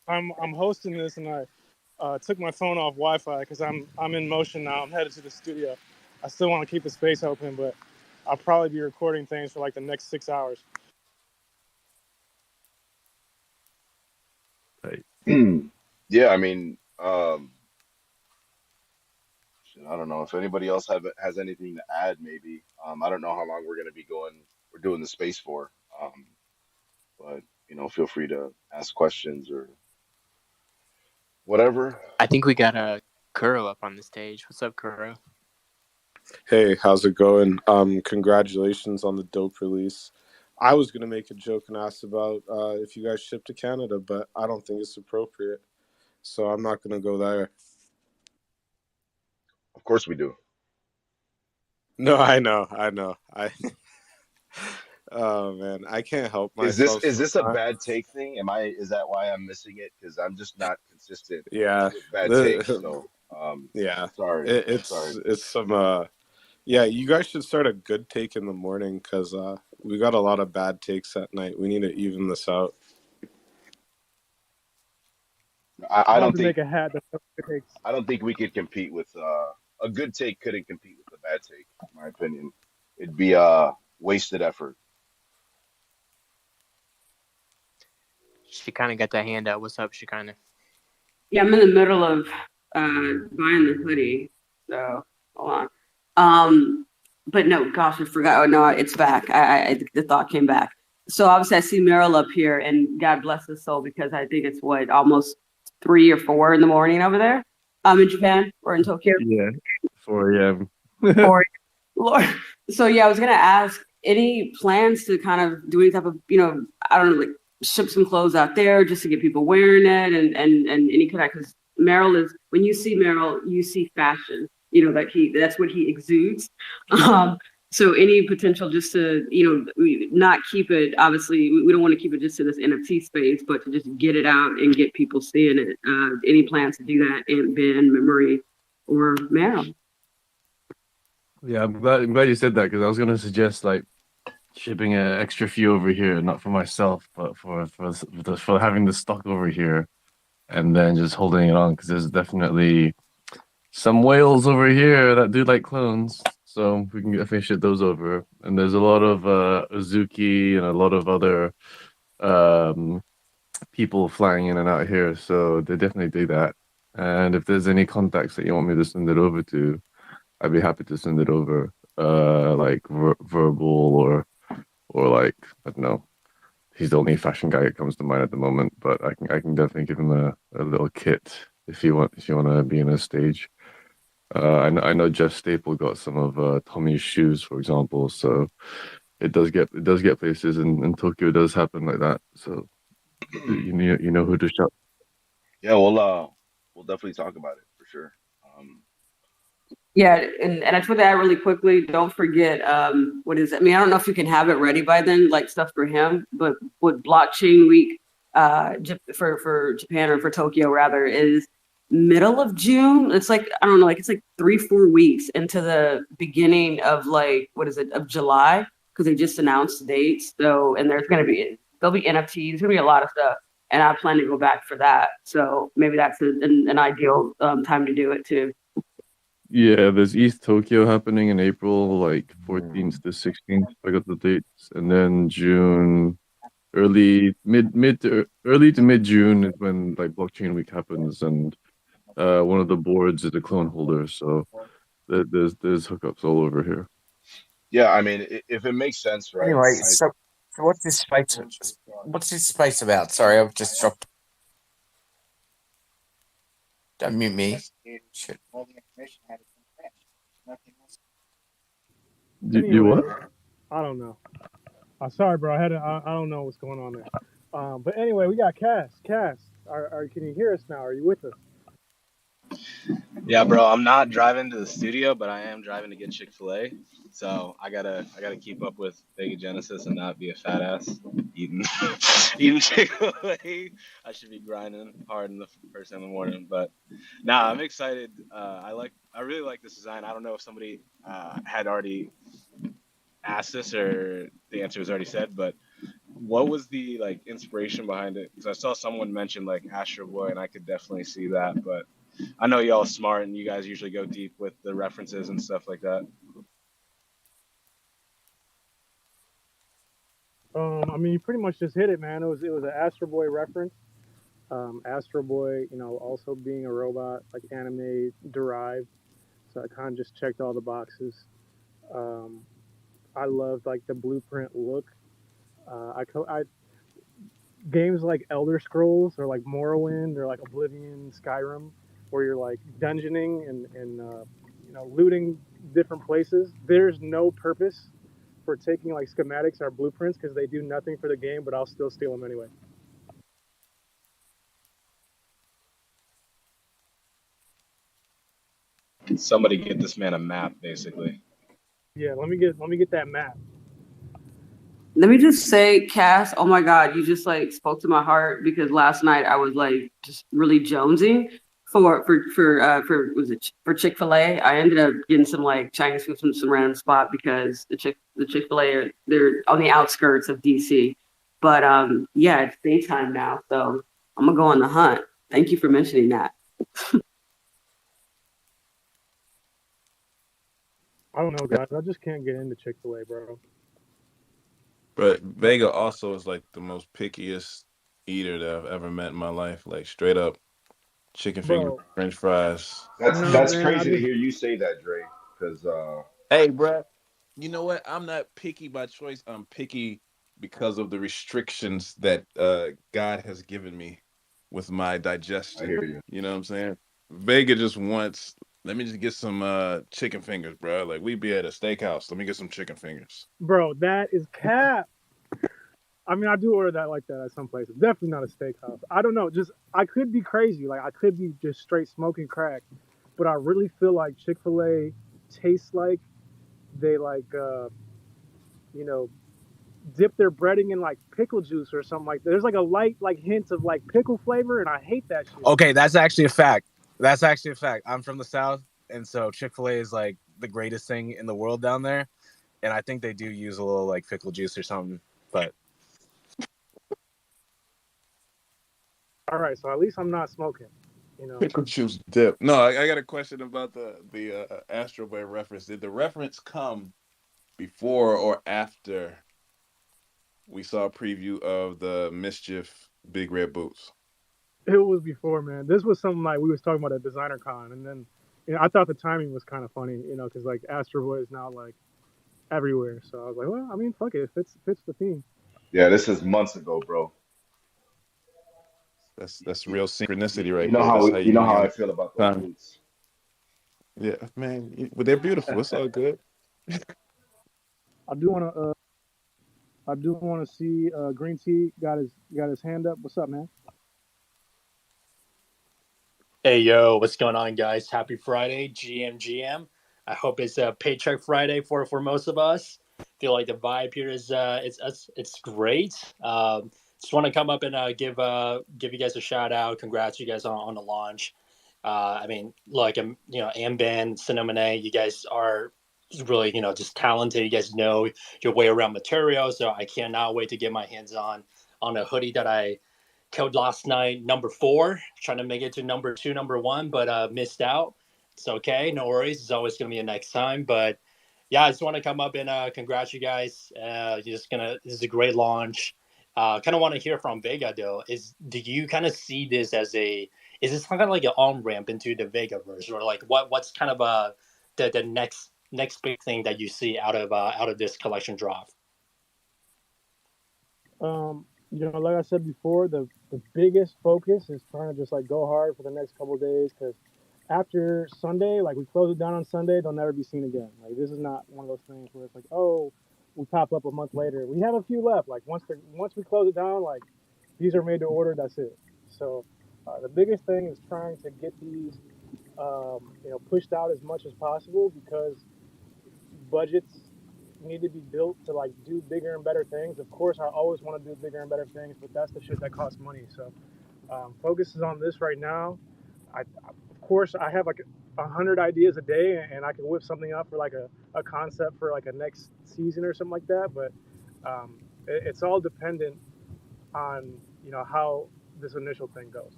I'm hosting this, and I took my phone off Wi-Fi because I'm in motion now. I'm headed to the studio. I still want to keep the space open, but I'll probably be recording things for like the next 6 hours. Right. Yeah, I mean, I don't know if anybody else has anything to add. Maybe I don't know how long we're doing the space for. But feel free to ask questions or whatever. I think we got Kuro up on the stage. What's up, Kuro? Hey, how's it going? Congratulations on the dope release. I was gonna make a joke and ask about if you guys ship to Canada, but I don't think it's appropriate, so I'm not gonna go there. Of course we do. No, I know. Oh man, I can't help myself. Is this a bad take thing? Is that why I'm missing it? Because I'm just not consistent Yeah, with bad takes. So yeah, sorry. it's some yeah. You guys should start a good take in the morning because we got a lot of bad takes at night. We need to even this out. I don't think make a hat that takes. I don't think we could compete with a good take. Couldn't compete with a bad take, in my opinion. It'd be wasted effort. She kind of got that hand up. What's up, she kind of? Yeah, I'm in the middle of buying the hoodie, so hold on. But no, gosh, I forgot. Oh no, it's back. The thought came back. So obviously, I see Meryl up here, and God bless his soul, because I think it's almost 3 or 4 in the morning over there. In Japan or in Tokyo. Yeah, 4 a.m. Or Lord. So yeah, I was gonna ask, any plans to kind of do any type of, I don't know, like ship some clothes out there just to get people wearing it, and any kind of, because Merrill is, when you see Merrill, you see fashion. That's what he exudes. So any potential just to, not keep it, obviously we don't want to keep it just to this NFT space, but to just get it out and get people seeing it. Any plans to do that? Aunt Ben, Memory, or mail. Yeah, I'm glad you said that, because I was gonna suggest like shipping an extra few over here, not for myself, but for having the stock over here, and then just holding it on, because there's definitely some whales over here that do like clones, so we can definitely ship those over. And there's a lot of Uzuki and a lot of other um people flying in and out here, so they definitely do that. And if there's any contacts that you want me to send it over to, I'd be happy to send it over, like verbal or like, I don't know. He's the only fashion guy that comes to mind at the moment, but I can definitely give him a little kit if you want to be in a stage. I know Jeff Staple got some of Tommy's shoes, for example, so it does get places, and Tokyo does happen like that. So you know who to shop. Yeah, we'll definitely talk about it for sure. Um, Yeah, and I put that really quickly. Don't forget, what is it? I mean, I don't know if you can have it ready by then, like stuff for him, but what Blockchain Week for Japan, or for Tokyo rather, is middle of June. It's like, I don't know, like it's like 3-4 weeks into the beginning of, like, what is it, of July, because they just announced dates. So, and there'll be NFTs, there's gonna be a lot of stuff, and I plan to go back for that. So maybe that's an ideal time to do it too. Yeah, there's East Tokyo happening in April, like 14th to 16th. I got the dates, and then June, early to mid June is when like Blockchain Week happens, and one of the boards is a clone holder, so there's hookups all over here. yeah, I mean, if it makes sense, right? Anyway, so what's this space? What's this space about? Sorry, I've just dropped. Don't mute me. Shit. You what? I don't know. Sorry, bro. I don't know what's going on there. But anyway, we got Cass. Cass, can you hear us now? Are you with us? Yeah, bro. I'm not driving to the studio, but I am driving to get Chick-fil-A. So I gotta keep up with VegaGenesis and not be a fat ass eating Chick-fil-A. I should be grinding hard in the first thing in the morning. But nah, I'm excited. I really like this design. I don't know if somebody had already asked this or the answer was already said, but what was the like inspiration behind it? Because I saw someone mention like Astro Boy, and I could definitely see that, but I know y'all smart and you guys usually go deep with the references and stuff like that. I mean, you pretty much just hit it, man. It was an Astro Boy reference. Astro Boy, also being a robot, like anime derived. So I kind of just checked all the boxes. I loved like the blueprint look. Games like Elder Scrolls or like Morrowind or like Oblivion, Skyrim, where you're like dungeoning and looting different places. There's no purpose for taking like schematics or blueprints because they do nothing for the game, but I'll still steal them anyway. Somebody get this man a map, basically. Yeah, let me get that map. Let me just say, Cass, oh my God, you just like spoke to my heart, because last night I was like just really jonesing for Chick-fil-A. I ended up getting some like Chinese food from some random spot, because the Chick-fil-A, they're on the outskirts of DC. But yeah, it's daytime now, so I'm gonna go on the hunt. Thank you for mentioning that. I don't know, guys. I just can't get into Chick-fil-A, bro. But Vega also is like the most pickiest eater that I've ever met in my life. Like straight up chicken finger, French fries. That's crazy to hear you say that, Dre. Because hey, bro, you know what? I'm not picky by choice. I'm picky because of the restrictions that God has given me with my digestion. I hear you. You know what I'm saying? Vega just wants. Let me just get some chicken fingers, bro. Like we be at a steakhouse. Let me get some chicken fingers. Bro, that is cap. I mean, I do order that like that at some places. Definitely not a steakhouse. I don't know. Just I could be crazy. Like I could be just straight smoking crack, but I really feel like Chick-fil-A tastes like they like dip their breading in like pickle juice or something like that. There's like a light like hint of like pickle flavor, and I hate that shit. Okay, that's actually a fact. I'm from the South. and so Chick-fil-A is like the greatest thing in the world down there, and I think they do use a little like pickle juice or something. But all right, so at least I'm not smoking. You know, Pickle juice dip. No, I got a question about the Astro Boy reference. Did the reference come before or after we saw a preview of the Mischief Big Red Boots? it was before, man. This was something like we was talking about at Designer Con, and then I thought the timing was kind of funny, because like Astro Boy is now like everywhere. So I was like, well, I mean, fuck it, it fits the theme. Yeah, this is months ago, bro. That's real synchronicity You right know there. That's how how you you know be how I on feel about those time. boots. Yeah, man. But they're beautiful. It's all good. I do want to see Green Tea got his hand up. What's up, man? Hey yo, what's going on, guys? Happy Friday, GM. I hope it's a paycheck Friday for most of us. Feel like the vibe here is it's great. Just want to come up and give you guys a shout out. Congrats, you guys on the launch. I mean, look, Amban, Cinnamon, you guys are really just talented. You guys know your way around material, so I cannot wait to get my hands on a hoodie that I killed last night, number 4, trying to make it to number 2, number 1, but missed out. It's okay, no worries. It's always gonna be a next time. But yeah, I just want to come up and congrats you guys. This is a great launch. Kind of want to hear from Vega though. Do you kind of see this as is this kind of like an on ramp into the Vegaverse, or like what's kind of the next big thing that you see out of this collection drop? Like I said before, the biggest focus is trying to just like go hard for the next couple of days, because after Sunday, like we close it down on Sunday, they'll never be seen again. Like this is not one of those things where it's like, oh, we pop up a month later. We have a few left. Like once we close it down, like these are made to order. That's it. So the biggest thing is trying to get these, pushed out as much as possible, because budgets need to be built to like do bigger and better things. Of course, I always want to do bigger and better things, but that's the shit that costs money. So focus is on this right now. Of course, I have like 100 ideas a day, and I can whip something up for like a concept for like a next season or something like that. But it's all dependent on how this initial thing goes.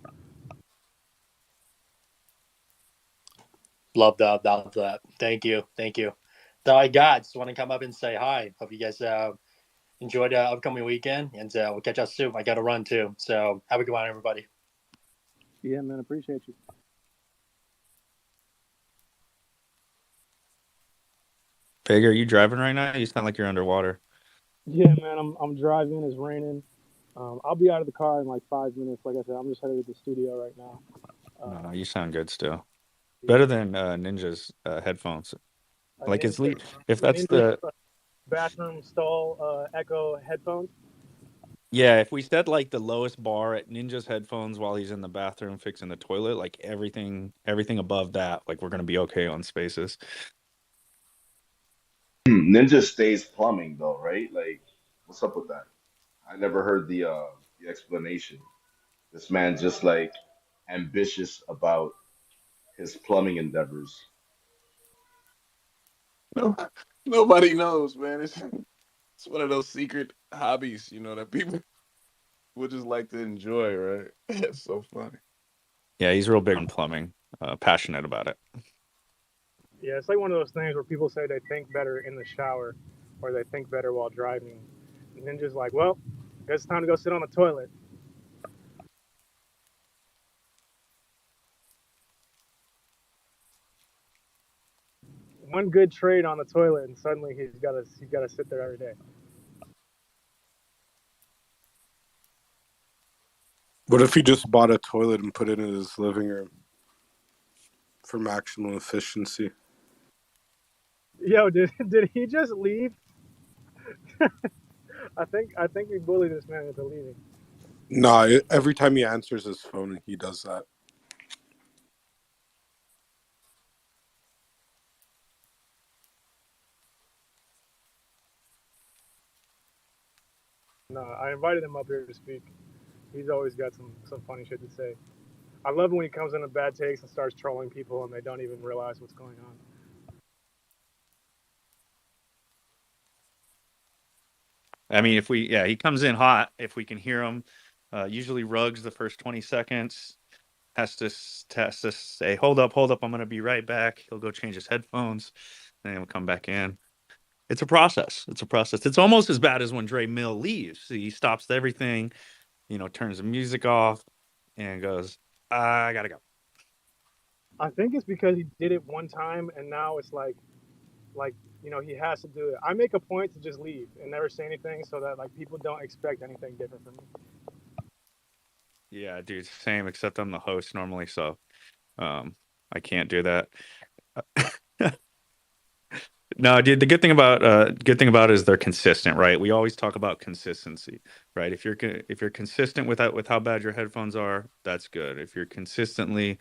Love that. Thank you. So I just want to come up and say hi. Hope you guys enjoy the upcoming weekend, and we'll catch up soon. I got to run too. So have a good one, everybody. Yeah, man, appreciate you. Vega, are you driving right now? You sound like you're underwater. Yeah, man, I'm driving. It's raining. I'll be out of the car in like 5 minutes. Like I said, I'm just headed to the studio right now. No, you sound good still. Better than Ninja's headphones. Like it's if that's the bathroom stall Echo headphones. Yeah, if we set like the lowest bar at Ninja's headphones while he's in the bathroom fixing the toilet, like everything above that, like we're gonna be okay on Spaces. Ninja stays plumbing though, right? Like, what's up with that? I never heard the explanation. This man just like ambitious about his plumbing endeavors. No, nobody knows, man. It's one of those secret hobbies, that people would just like to enjoy, right? It's so funny. Yeah, he's real big on plumbing, passionate about it. Yeah, it's like one of those things where people say they think better in the shower, or they think better while driving. And Ninja's like, well, guess it's time to go sit on the toilet. One good trade on the toilet, and suddenly he's got to sit there every day. What if he just bought a toilet and put it in his living room for maximum efficiency? Yo, did he just leave? I think we bullied this man into leaving. Nah, every time he answers his phone, he does that. No, I invited him up here to speak. He's always got some funny shit to say. I love it when he comes in a bad takes and starts trolling people and they don't even realize what's going on. I mean, he comes in hot. If we can hear him, usually Ruggs the first 20 seconds has to say, hold up, I'm going to be right back. He'll go change his headphones, and he'll come back in. It's a process. It's almost as bad as when Dre Mill leaves. He stops everything, turns the music off, and goes, I gotta go. I think it's because he did it one time, and now it's like he has to do it. I make a point to just leave and never say anything, so that like people don't expect anything different from me. Yeah, dude, same. Except I'm the host normally, so I can't do that. No, dude. The good thing about it is they're consistent, right? We always talk about consistency, right? If you're consistent with how bad your headphones are, that's good. If you're consistently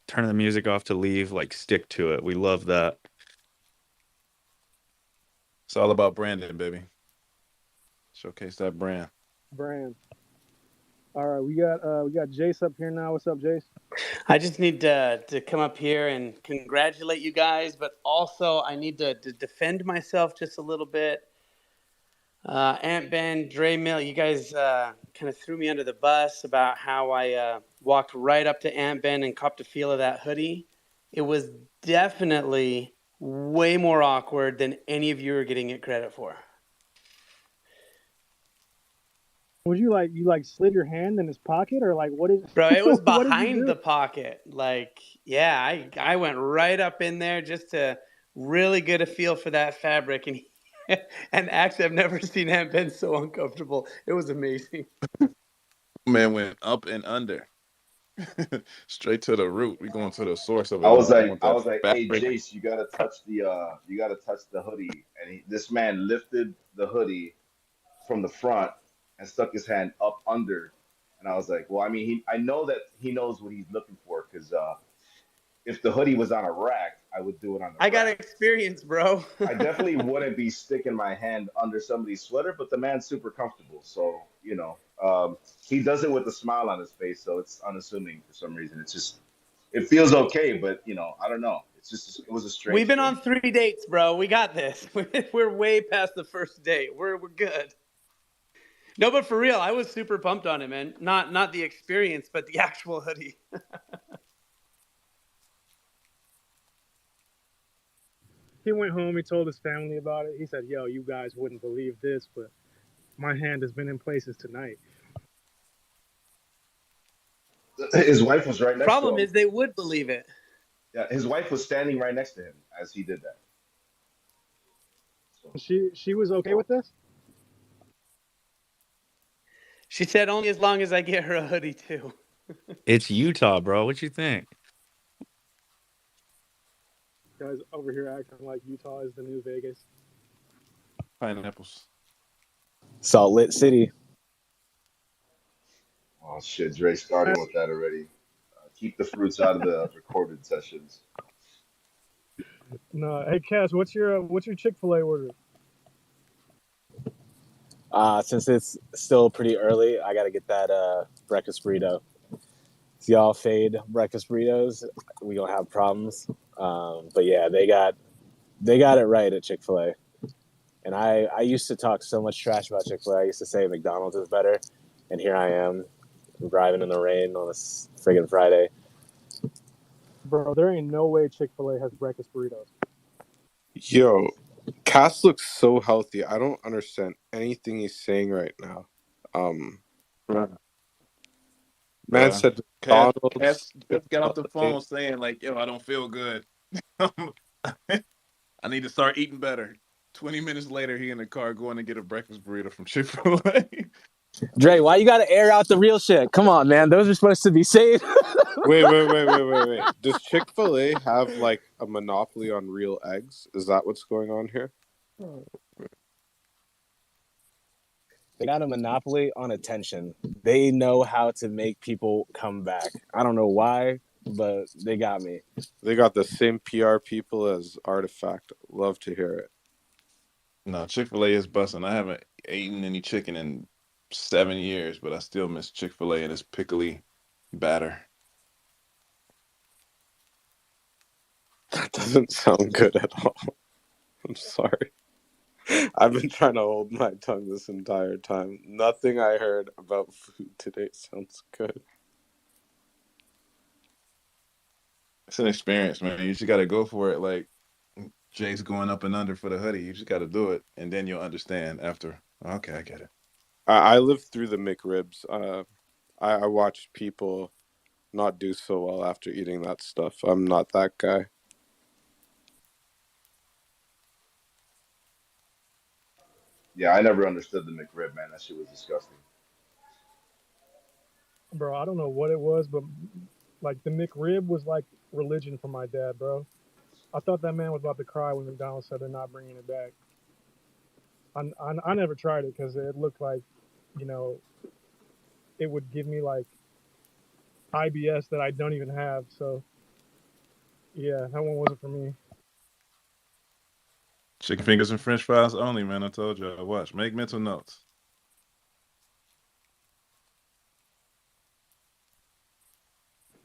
turning the music off to leave, like stick to it. We love that. It's all about branding, baby. Showcase that brand. All right, we got Jace up here now. What's up, Jace? I just need to come up here and congratulate you guys, but also I need to defend myself just a little bit. Ant Ben, Dre Mill, you guys kind of threw me under the bus about how I walked right up to Ant Ben and copped a feel of that hoodie. It was definitely way more awkward than any of you are getting it credit for. Was you slid your hand in his pocket, or like what is? Bro, it was what did you behind do? the pocket. Like, yeah, I went right up in there just to really get a feel for that fabric, and and actually, I've never seen Ant Ben so uncomfortable. It was amazing. Man went up and under, straight to the root. We going to the source of it I was all. We like, want that hey fabric. Jace, you gotta touch the hoodie, and this man lifted the hoodie from the front and stuck his hand up under, and I was like, well, I mean, I know that he knows what he's looking for, because if the hoodie was on a rack, I would do it on the I got rack. experience, bro. I definitely wouldn't be sticking my hand under somebody's sweater, but the man's super comfortable, so he does it with a smile on his face, so it's unassuming for some reason. It feels okay, but I don't know. It was a We've strange been feeling. on 3 dates, bro. We got this. We're way past the first date. We're good. No, but for real, I was super pumped on it, man. Not the experience, but the actual hoodie. He went home. He told his family about it. He said, "Yo, you guys wouldn't believe this, but my hand has been in places tonight." His wife was right next to Problem him. is, they would believe it. Yeah, his wife was standing right next to him as he did that. So. She was okay with this? She said only as long as I get her a hoodie too. It's Utah, bro. What you think? Guys over here acting like Utah is the new Vegas. Pineapples. Salt Lit City. Oh shit, Dre starting with that already. Keep the fruits out of the recorded sessions. No, hey Cass, what's your Chick-fil-A order? Since it's still pretty early, I gotta get that breakfast burrito. If y'all fade breakfast burritos, we gonna have problems. But yeah, they got it right at Chick-fil-A. And I used to talk so much trash about Chick-fil-A. I used to say McDonald's is better, and here I am driving in the rain on a friggin' Friday. Bro, there ain't no way Chick-fil-A has breakfast burritos. Yo, Cass looks so healthy. I don't understand anything he's saying right now. Man said Cass McDonald's. just got off the phone saying like, "Yo, I don't feel good. I need to start eating better." 20 minutes later, he in the car going to get a breakfast burrito from Chick-fil-A. Dre, why you gotta air out the real shit? Come on, man. Those are supposed to be saved. Wait. Does Chick-fil-A have like a monopoly on real eggs? Is that what's going on here? They got a monopoly on attention. They know how to make people come back. I don't know why, but they got me. They got the same PR people as Artifact. Love to hear it. No, Chick-fil-A is busting. I haven't eaten any chicken in 7 years, but I still miss Chick-fil-A and its pickly batter. That doesn't sound good at all. I'm sorry. I've been trying to hold my tongue this entire time. Nothing I heard about food today sounds good. It's an experience, man. You just got to go for it. Like Jay's going up and under for the hoodie. You just got to do it, and then you'll understand after. Okay, I get it. I lived through the McRibs. I watched people not do so well after eating that stuff. I'm not that guy. Yeah, I never understood the McRib, man. That shit was disgusting. Bro, I don't know what it was, but like the McRib was like religion for my dad, bro. I thought that man was about to cry when McDonald's said they're not bringing it back. I never tried it because it looked like, you know, it would give me like IBS that I don't even have. So yeah, that one wasn't for me. Chicken fingers and French fries only, man. I told you. Watch. Make mental notes.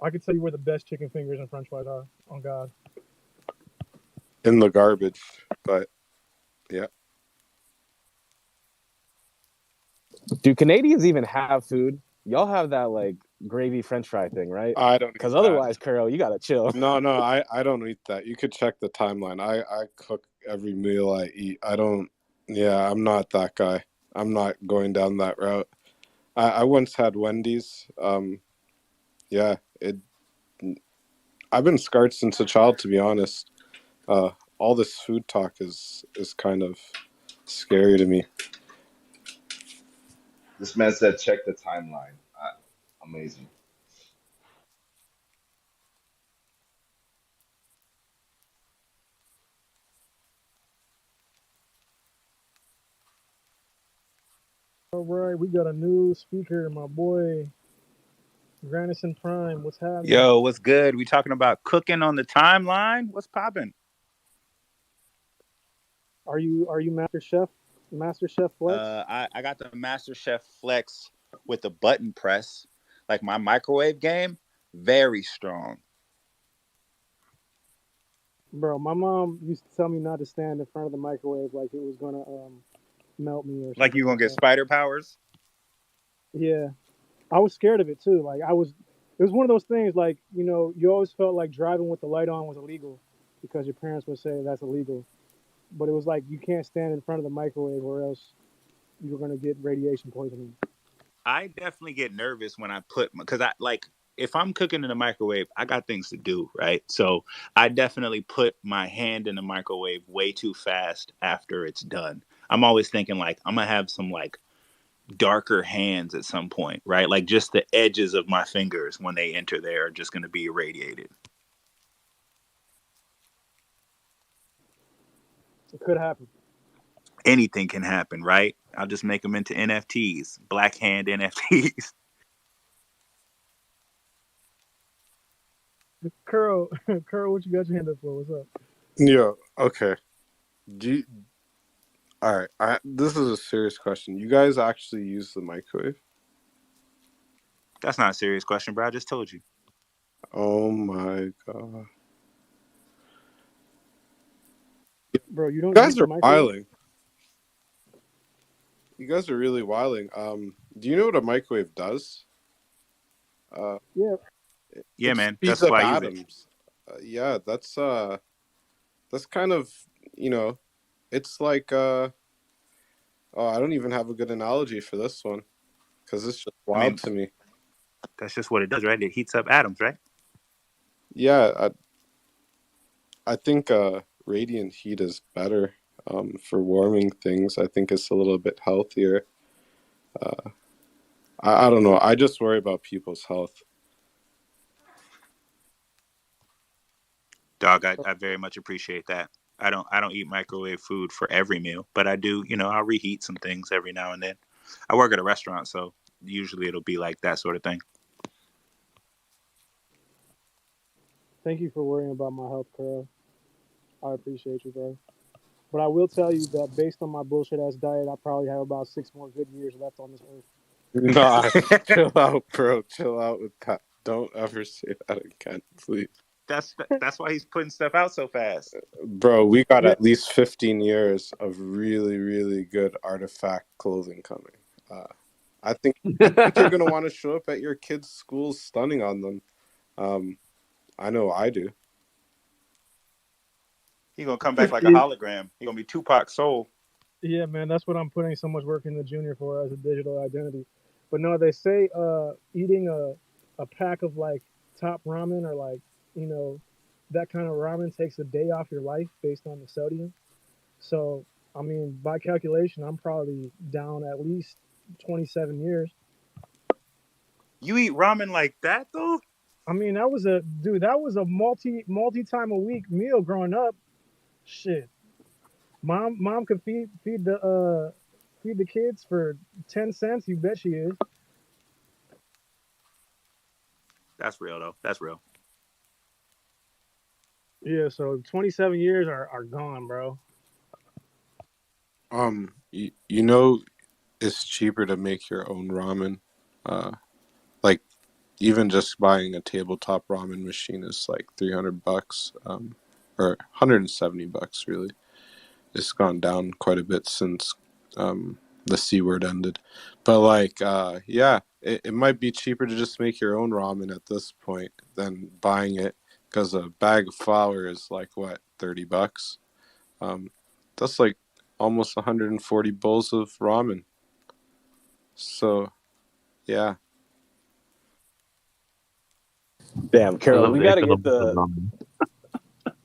I could tell you where the best chicken fingers and French fries are. On God. In the garbage, but yeah. Do Canadians even have food? Y'all have that like gravy French fry thing, right? I don't. Because otherwise, Carol, you gotta chill. No, I don't eat that. You could check the timeline. I cook every meal I eat. I don't. Yeah, I'm not that guy. I'm not going down that route. I once had Wendy's. Yeah, I've been scarred since a child, to be honest. All this food talk is kind of scary to me. This man said, check the timeline. Amazing. All right, we got a new speaker, my boy Granison Prime. What's happening? Yo, what's good? We talking about cooking on the timeline? What's popping? Are you Master Chef Flex? I got the Master Chef Flex with the button press. Like my microwave game, very strong. Bro, my mom used to tell me not to stand in front of the microwave like it was gonna melt me or something. Like you gonna get spider powers? Yeah. I was scared of it too. Like it was one of those things like, you know, you always felt like driving with the light on was illegal because your parents would say that's illegal. But it was like you can't stand in front of the microwave or else you're gonna get radiation poisoning. I definitely get nervous when I put because I like if I'm cooking in the microwave, I got things to do, right? So I definitely put my hand in the microwave way too fast after it's done. I'm always thinking like I'm gonna have some like darker hands at some point, right? Like just the edges of my fingers when they enter there are just gonna be irradiated. It could happen. Anything can happen, right? I'll just make them into NFTs, black hand NFTs. Curl, what you got your hand up for? What's up? Yeah. Okay. All right. This is a serious question. You guys actually use the microwave? That's not a serious question, bro. I just told you. Oh my god. Bro, you don't. You guys use are the microwave? wilding. You guys are really wilding. Do you know what a microwave does? Yeah. Yeah, It man. speeds That's up why I use it. atoms. Yeah, that's kind of, you know, it's like oh, I don't even have a good analogy for this one because it's just wild to me. That's just what it does, right? It heats up atoms, right? Yeah, I think radiant heat is better for warming things. I think it's a little bit healthier. I don't know. I just worry about people's health. Dog, I very much appreciate that. I don't eat microwave food for every meal, but I do, you know, I'll reheat some things every now and then. I work at a restaurant, so usually it'll be like that sort of thing. Thank you for worrying about my health, Carl. I appreciate you, bro. But I will tell you that based on my bullshit ass diet, I probably have about 6 more good years left on this earth. Nah, chill out, bro. Chill out with that. Don't ever say that again, please. That's why he's putting stuff out so fast. Bro, we got Yeah, at least 15 years of really, really good artifact clothing coming. I think you're gonna want to show up at your kids' schools stunning on them. I know I do. He's gonna come back like a yeah, hologram. He's gonna be Tupac Soul. yeah, man. That's what I'm putting so much work into Junior for as a digital identity. But no, they say eating a pack of like top ramen or like you know that kind of ramen takes a day off your life based on the sodium. So I mean, by calculation, I'm probably down at least 27 years. You eat ramen like that though? I mean, that was a multi time a week meal growing up. Shit, mom could feed the kids for 10 cents. You bet she is. That's real though. That's real. Yeah, so 27 years are gone, bro. You know, it's cheaper to make your own ramen. Like even just buying a tabletop ramen machine is like $300, or $170 really. It's gone down quite a bit since the C word ended. But like, yeah, it might be cheaper to just make your own ramen at this point than buying it because a bag of flour is like what, $30. That's like almost 140 bowls of ramen. So yeah. Damn, I Carol, love we the got to get economics of the ramen.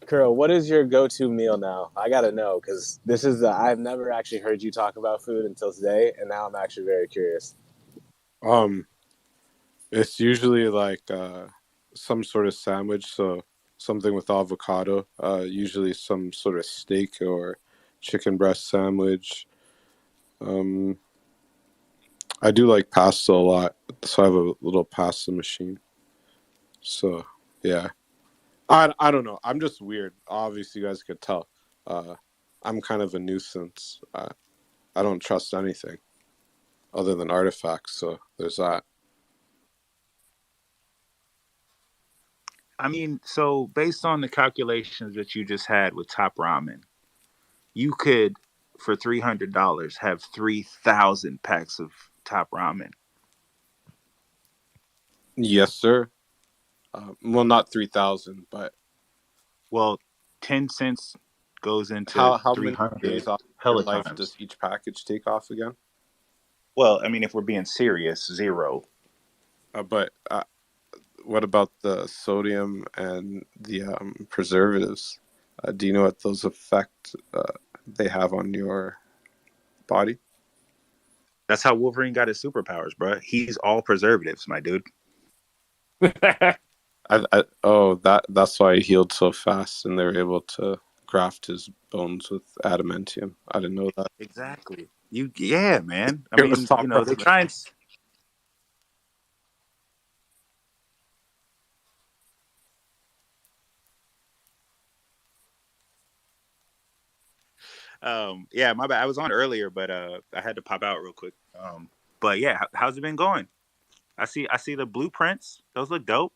Carol. What is your go-to meal now? I got to know because I've never actually heard you talk about food until today, and now I'm actually very curious. Um, it's usually like some sort of sandwich, so something with avocado. Usually some sort of steak or chicken breast sandwich. Um, I do like pasta a lot, so I have a little pasta machine. So yeah, I don't know. I'm just weird. Obviously, you guys could tell. I'm kind of a nuisance. I don't trust anything other than artifacts. So there's that. I mean, so based on the calculations that you just had with Top Ramen, you could, for $300, have 3,000 packs of Top Ramen. Yes, sir. Well, not 3,000, but Well, 10 cents goes into how many 300 days off your hella life times. does each package take off again? Well, I mean, if we're being serious, 0. But what about the sodium and the preservatives? Do you know what those effect they have on your body? That's how Wolverine got his superpowers, bro. He's all preservatives, my dude. That's why he healed so fast, and they were able to graft his bones with adamantium. I didn't know that. Exactly. Yeah, man. I It was mean, top they ramen. try and. Yeah, my bad. I was on earlier, but I had to pop out real quick. But yeah, how's it been going? I see the blueprints. Those look dope.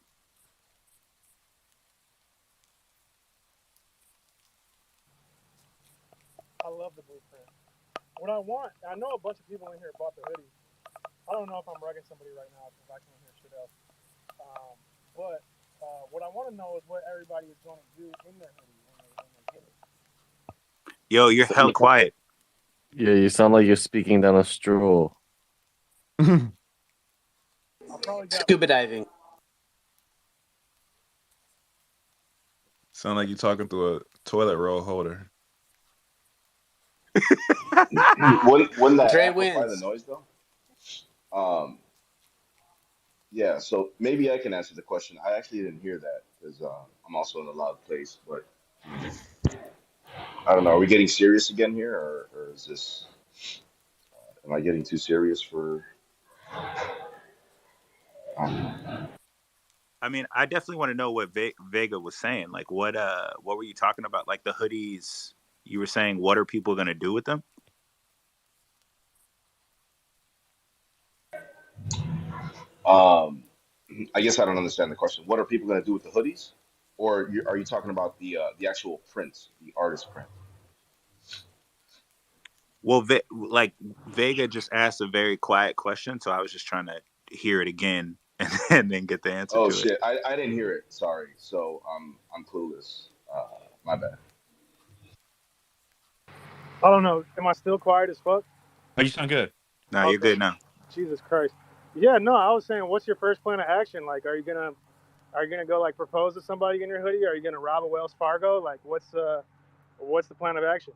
I love the blueprint. What I know a bunch of people in here bought the hoodie. I don't know if I'm wrecking somebody right now because I can't hear shit else. But what I want to know is what everybody is going to do in their hoodie when they get it. Yo, you're hell quiet. Yeah, you sound like you're speaking down a straw. Scuba diving. Sound like you're talking through a toilet roll holder. Wouldn't that Dre amplify the wins. noise though? Yeah, so maybe I can answer the question. I actually didn't hear that because I'm also in a loud place. But I don't know. Are we getting serious again here, or is this? Am I getting too serious for? I mean, I definitely want to know what Vega was saying. Like, what were you talking about? Like the hoodies. You were saying, what are people gonna do with them? Um, I guess I don't understand the question. What are people going to do with the hoodies? or are you talking about the actual print, the artist print? Well, like Vega just asked a very quiet question, so I was just trying to hear it again and then get the answer Oh to it. shit, I didn't hear it. Sorry. So I'm clueless. My bad. I don't know. Am I still quiet as fuck? Oh, you sound good. No, you're Okay. good now. Jesus Christ. Yeah, no, I was saying, what's your first plan of action? Like, are you gonna go like propose to somebody in your hoodie? Are you gonna rob a Wells Fargo? Like, what's the plan of action?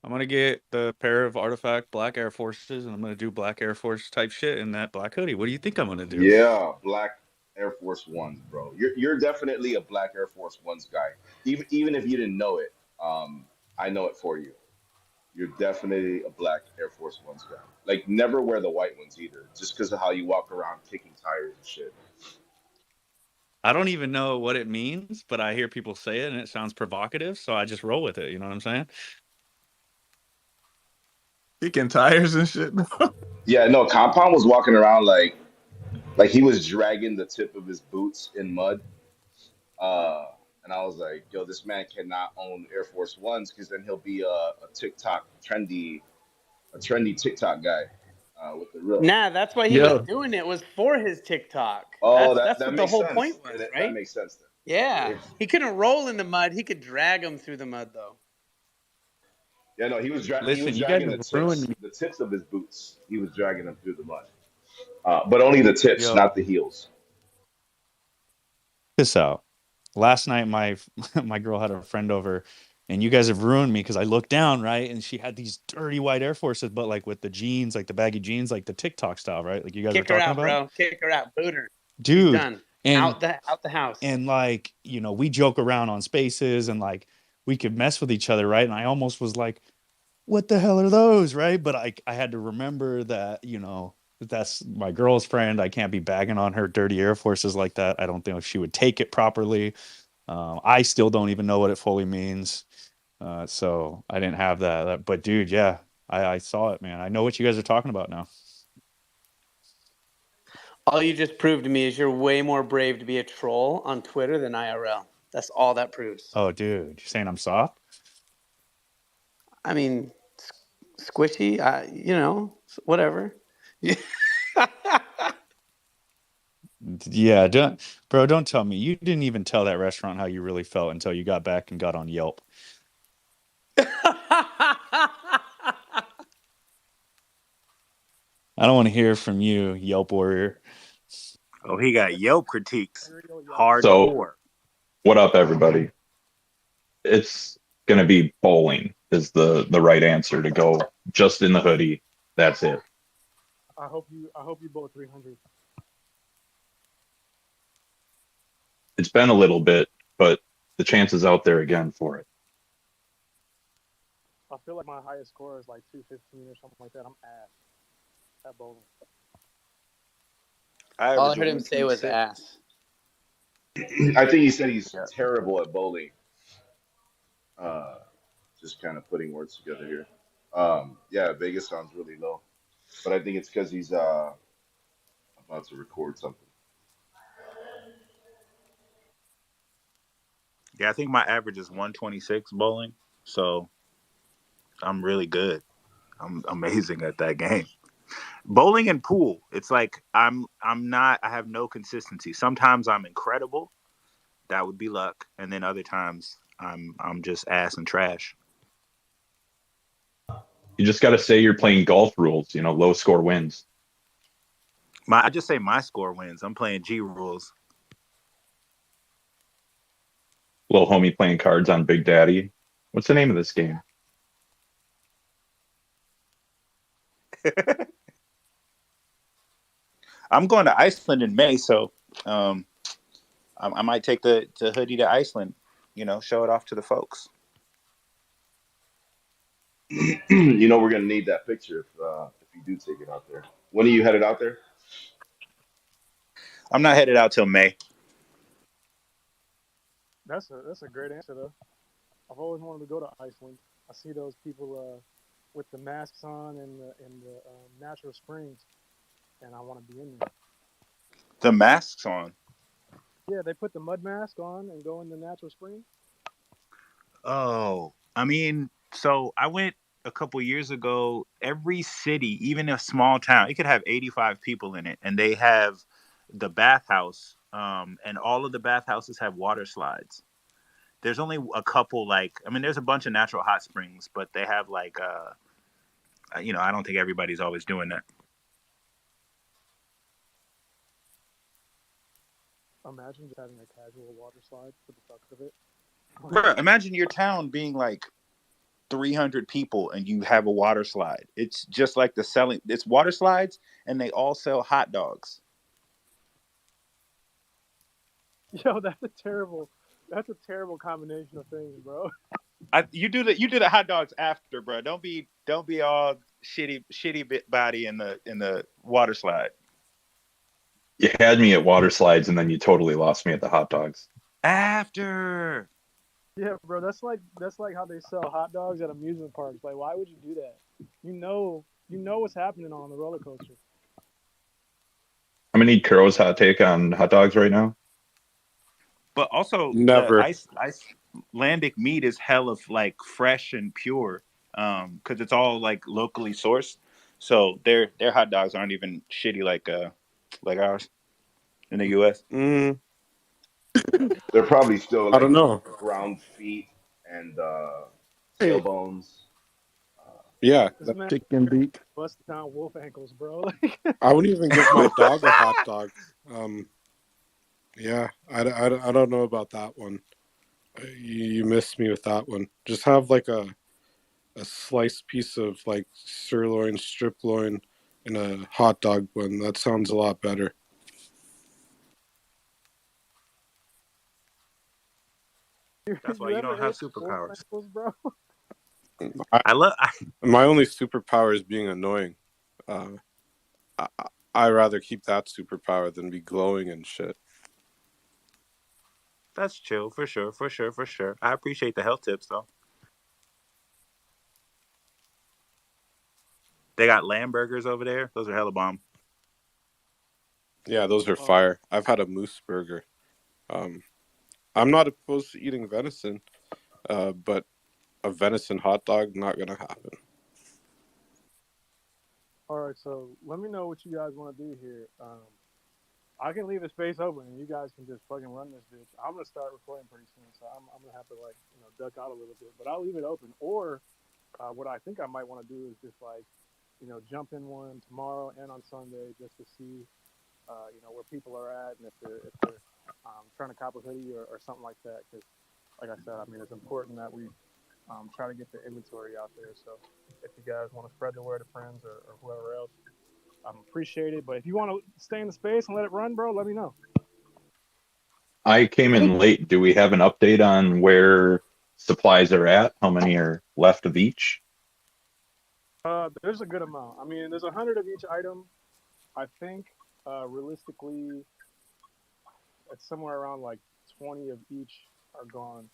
I'm gonna get the pair of Artifact Black Air Forces, and I'm gonna do Black Air Force type shit in that black hoodie. What do you think I'm gonna do? Yeah, black Air Force Ones, bro. You're definitely a black Air Force Ones guy. Even if you didn't know it, I know it for you. You're definitely a black Air Force Ones guy. Like, never wear the white ones either, just because of how you walk around kicking tires and shit. I don't even know what it means, but I hear people say it and it sounds provocative, so I just roll with it. You know what I'm saying? Kicking tires and shit. Yeah, no, Compound was walking around like he was dragging the tip of his boots in mud. Uh, and I was like, yo, this man cannot own Air Force Ones because then he'll be a TikTok a trendy TikTok guy with the real. Nah, that's why he was Yo, doing it, was for his TikTok. Oh, That's that what the makes whole point sense. was, That right? makes sense then. Yeah. Yeah, He couldn't roll in the mud. He could drag him through the mud, though. yeah, no, he Listen, was you guys dragging have ruined me. the tips of his boots. He was dragging them through the mud, but only the tips, Yo, not the heels. this out. Last night, my my girl had a friend over, and you guys have ruined me because I looked down, right, and she had these dirty white Air Forces, but like with the jeans, like the baggy jeans, like the TikTok style, right? Like you guys were Kick her talking out, about, bro. Kick her out. Boot her. She's dude. done. And Out the house. like, you know, we joke around on Spaces and like we could mess with each other, right? And I almost was like, what the hell are those, right? But I had to remember that, you know, that's my girl's friend. I can't be bagging on her dirty Air Forces like that. I don't think if she would take it properly. I still don't even know what it fully means. So I didn't have that. But dude, yeah, I saw it, man. I know what you guys are talking about now. All you just proved to me is you're way more brave to be a troll on Twitter than IRL. That's all that proves. Oh, dude, you're saying I'm soft? I mean, squishy, whatever. Yeah, don't tell me. You didn't even tell that restaurant how you really felt until you got back and got on Yelp. I don't want to hear from you, Yelp warrior. Oh, he got Yelp critiques. So, Hardcore. what up, everybody? It's gonna be bowling is the right answer to go. Just in the hoodie. That's it. I hope you both 300. It's been a little bit, but the chance is out there again for it. I feel like my highest score is like 215 or something like that. I'm ass at bowling. All I heard him say was ass. I think he said he's Yeah. terrible at bowling. Uh, just kind of putting words together here. Yeah, Vegas sounds really low, but I think it's because he's about to record something. Yeah, I think my average is 126 bowling, so I'm really good. I'm amazing at that game. Bowling and pool, it's like I'm not. I have no consistency. Sometimes I'm incredible. That would be luck, and then other times I'm just ass and trash. You just got to say you're playing golf rules. You know, low score wins. I just say my score wins. I'm playing G rules. Little homie playing cards on Big Daddy. What's the name of this game? I'm going to Iceland in May, so I might take the hoodie to Iceland. You know, show it off to the folks. You know, we're gonna need that picture if you do take it out there. When are you headed out there? I'm not headed out till May. That's a great answer though. I've always wanted to go to Iceland. I see those people with the masks on in the natural springs, and I want to be in there. The masks on. Yeah, they put the mud mask on and go in the natural spring. Oh, I mean, so I went a couple years ago. Every city, even a small town, it could have 85 people in it, and they have the bathhouse. And all of the bathhouses have water slides. There's only a couple, like, I mean, there's a bunch of natural hot springs, but they have like, I don't think everybody's always doing that. Imagine just having a casual water slide for the fucks of it. Bruh, imagine your town being like 300 people and you have a water slide. It's just like it's water slides, and they all sell hot dogs. Yo, that's a terrible combination of things, bro. You do the hot dogs after, bro. Don't be all shitty bit body in the water slide. You had me at water slides, and then you totally lost me at the hot dogs. After. Yeah, bro, that's like how they sell hot dogs at amusement parks. Like, why would you do that? You know what's happening on the roller coaster. I'm gonna need Kuro's hot take on hot dogs right now. But also, Never. the Icelandic meat is hell of like fresh and pure, because it's all like locally sourced. So their hot dogs aren't even shitty like ours in the U.S. Mm, They're probably still I like don't know. ground feet and tail bones. Yeah, This man Chicken beak. busted down wolf ankles, bro. I wouldn't even give my dog a hot dog. Yeah, I don't know about that one. You missed me with that one. Just have like a sliced piece of like sirloin, strip loin in a hot dog bun. That sounds a lot better. That's why you don't have superpowers. Ankles, bro? My only superpower is being annoying. I rather keep that superpower than be glowing and shit. That's chill, for sure. I appreciate the health tips, though. They got lamb burgers over there. Those are hella bomb. Yeah, those are fire. I've had a moose burger. I'm not opposed to eating venison, but a venison hot dog, not gonna happen. All right, so let me know what you guys want to do here. I can leave the space open, and you guys can just fucking run this bitch. I'm gonna start recording pretty soon, so I'm gonna have to duck out a little bit, but I'll leave it open. Or what I think I might want to do is just jump in one tomorrow and on Sunday just to see where people are at and if they're trying to cop a hoodie or something like that. Because like I said, I mean it's important that we try to get the inventory out there. So if you guys want to spread the word to friends or whoever else, appreciate it. But if you want to stay in the space and let it run, bro, let me know. I came in late. Do we have an update on where supplies are at? How many are left of each? There's a good amount. I mean, there's 100 of each item. I think realistically, it's somewhere around like 20 of each are gone.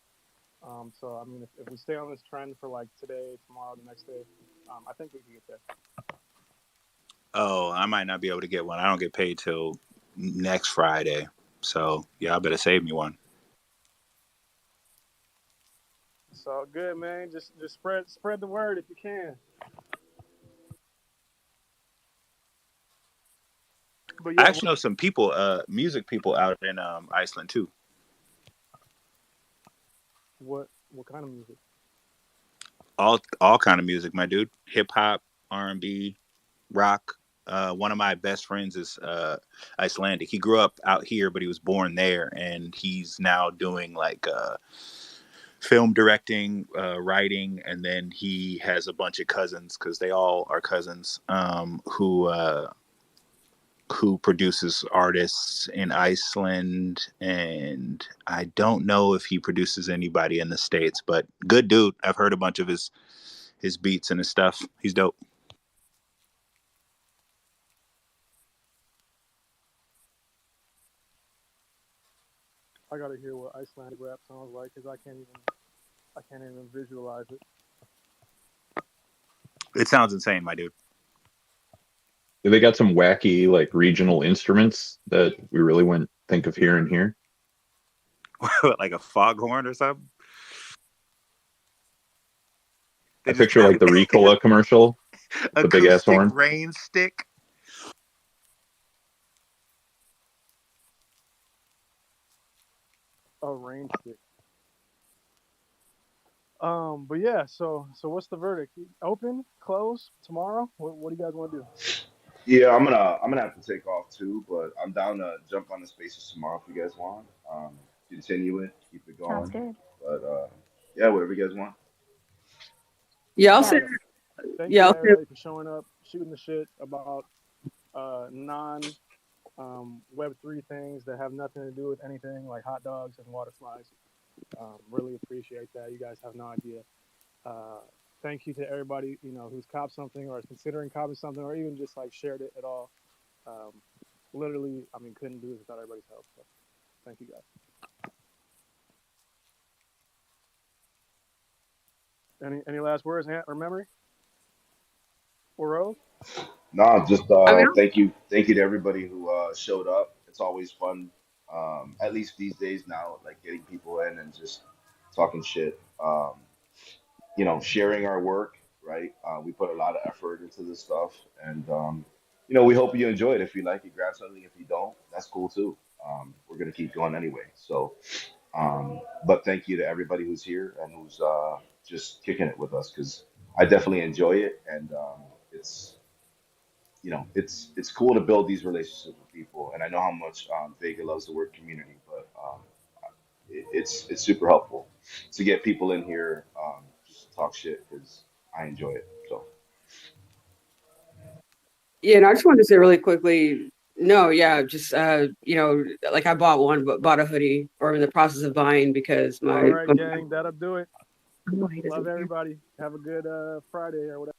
So I mean, if we stay on this trend for like today, tomorrow, the next day, I think we can get there. Oh, I might not be able to get one. I don't get paid till next Friday. So y'all better save me one. It's all good, man. Just spread the word if you can. But yeah, I actually know some people, music people out in Iceland too. What kind of music? All kind of music, my dude. Hip hop, R&B, rock. One of my best friends is Icelandic. He grew up out here, but he was born there, and he's now doing like film directing, writing, and then he has a bunch of cousins because they all are cousins who produces artists in Iceland, and I don't know if he produces anybody in the States, but good dude. I've heard a bunch of his beats and his stuff. He's dope. I gotta hear what Icelandic rap sounds like because I can't even visualize it. It sounds insane, my dude. They got some wacky like regional instruments that we really wouldn't think of hearing here. like a foghorn or something. I picture like the Ricola commercial, the big ass horn. Rain stick. A rain stick. But yeah, so what's the verdict? Open, close, tomorrow? What do you guys want to do? Yeah, I'm gonna have to take off too, but I'm down to jump on the spaces tomorrow if you guys want. Continue it, keep it Sounds going. good. But yeah, whatever you guys want. Yeah, I'll Yeah, say. Thank you Yeah, to I'll say. everybody for showing up, shooting the shit about non Web3 things that have nothing to do with anything like hot dogs and water slides. Really appreciate that. You guys have no idea. Thank you to everybody, who's copped something or is considering copping something or even just like shared it at all. Literally, I mean, couldn't do this without everybody's help. So thank you guys. Any last words, Ant, or memory? Or Rose? No, just I mean, thank you to everybody who showed up. It's always fun, at least these days now, like getting people in and just talking shit. Sharing our work, right? We put a lot of effort into this stuff, and we hope you enjoy it. If you like it, grab something. If you don't, that's cool too. We're gonna keep going anyway. So, but thank you to everybody who's here and who's just kicking it with us because I definitely enjoy it, and it's cool to build these relationships with people. And I know how much Vega loves the word community, but it's super helpful to get people in here just to talk shit because I enjoy it. So yeah, and I just wanted to say really quickly. No, yeah, just like I bought one, but bought a hoodie, or in the process of buying because All my. right, gang, that'll do it. Oh, he Love doesn't care. everybody. Have a good Friday or whatever.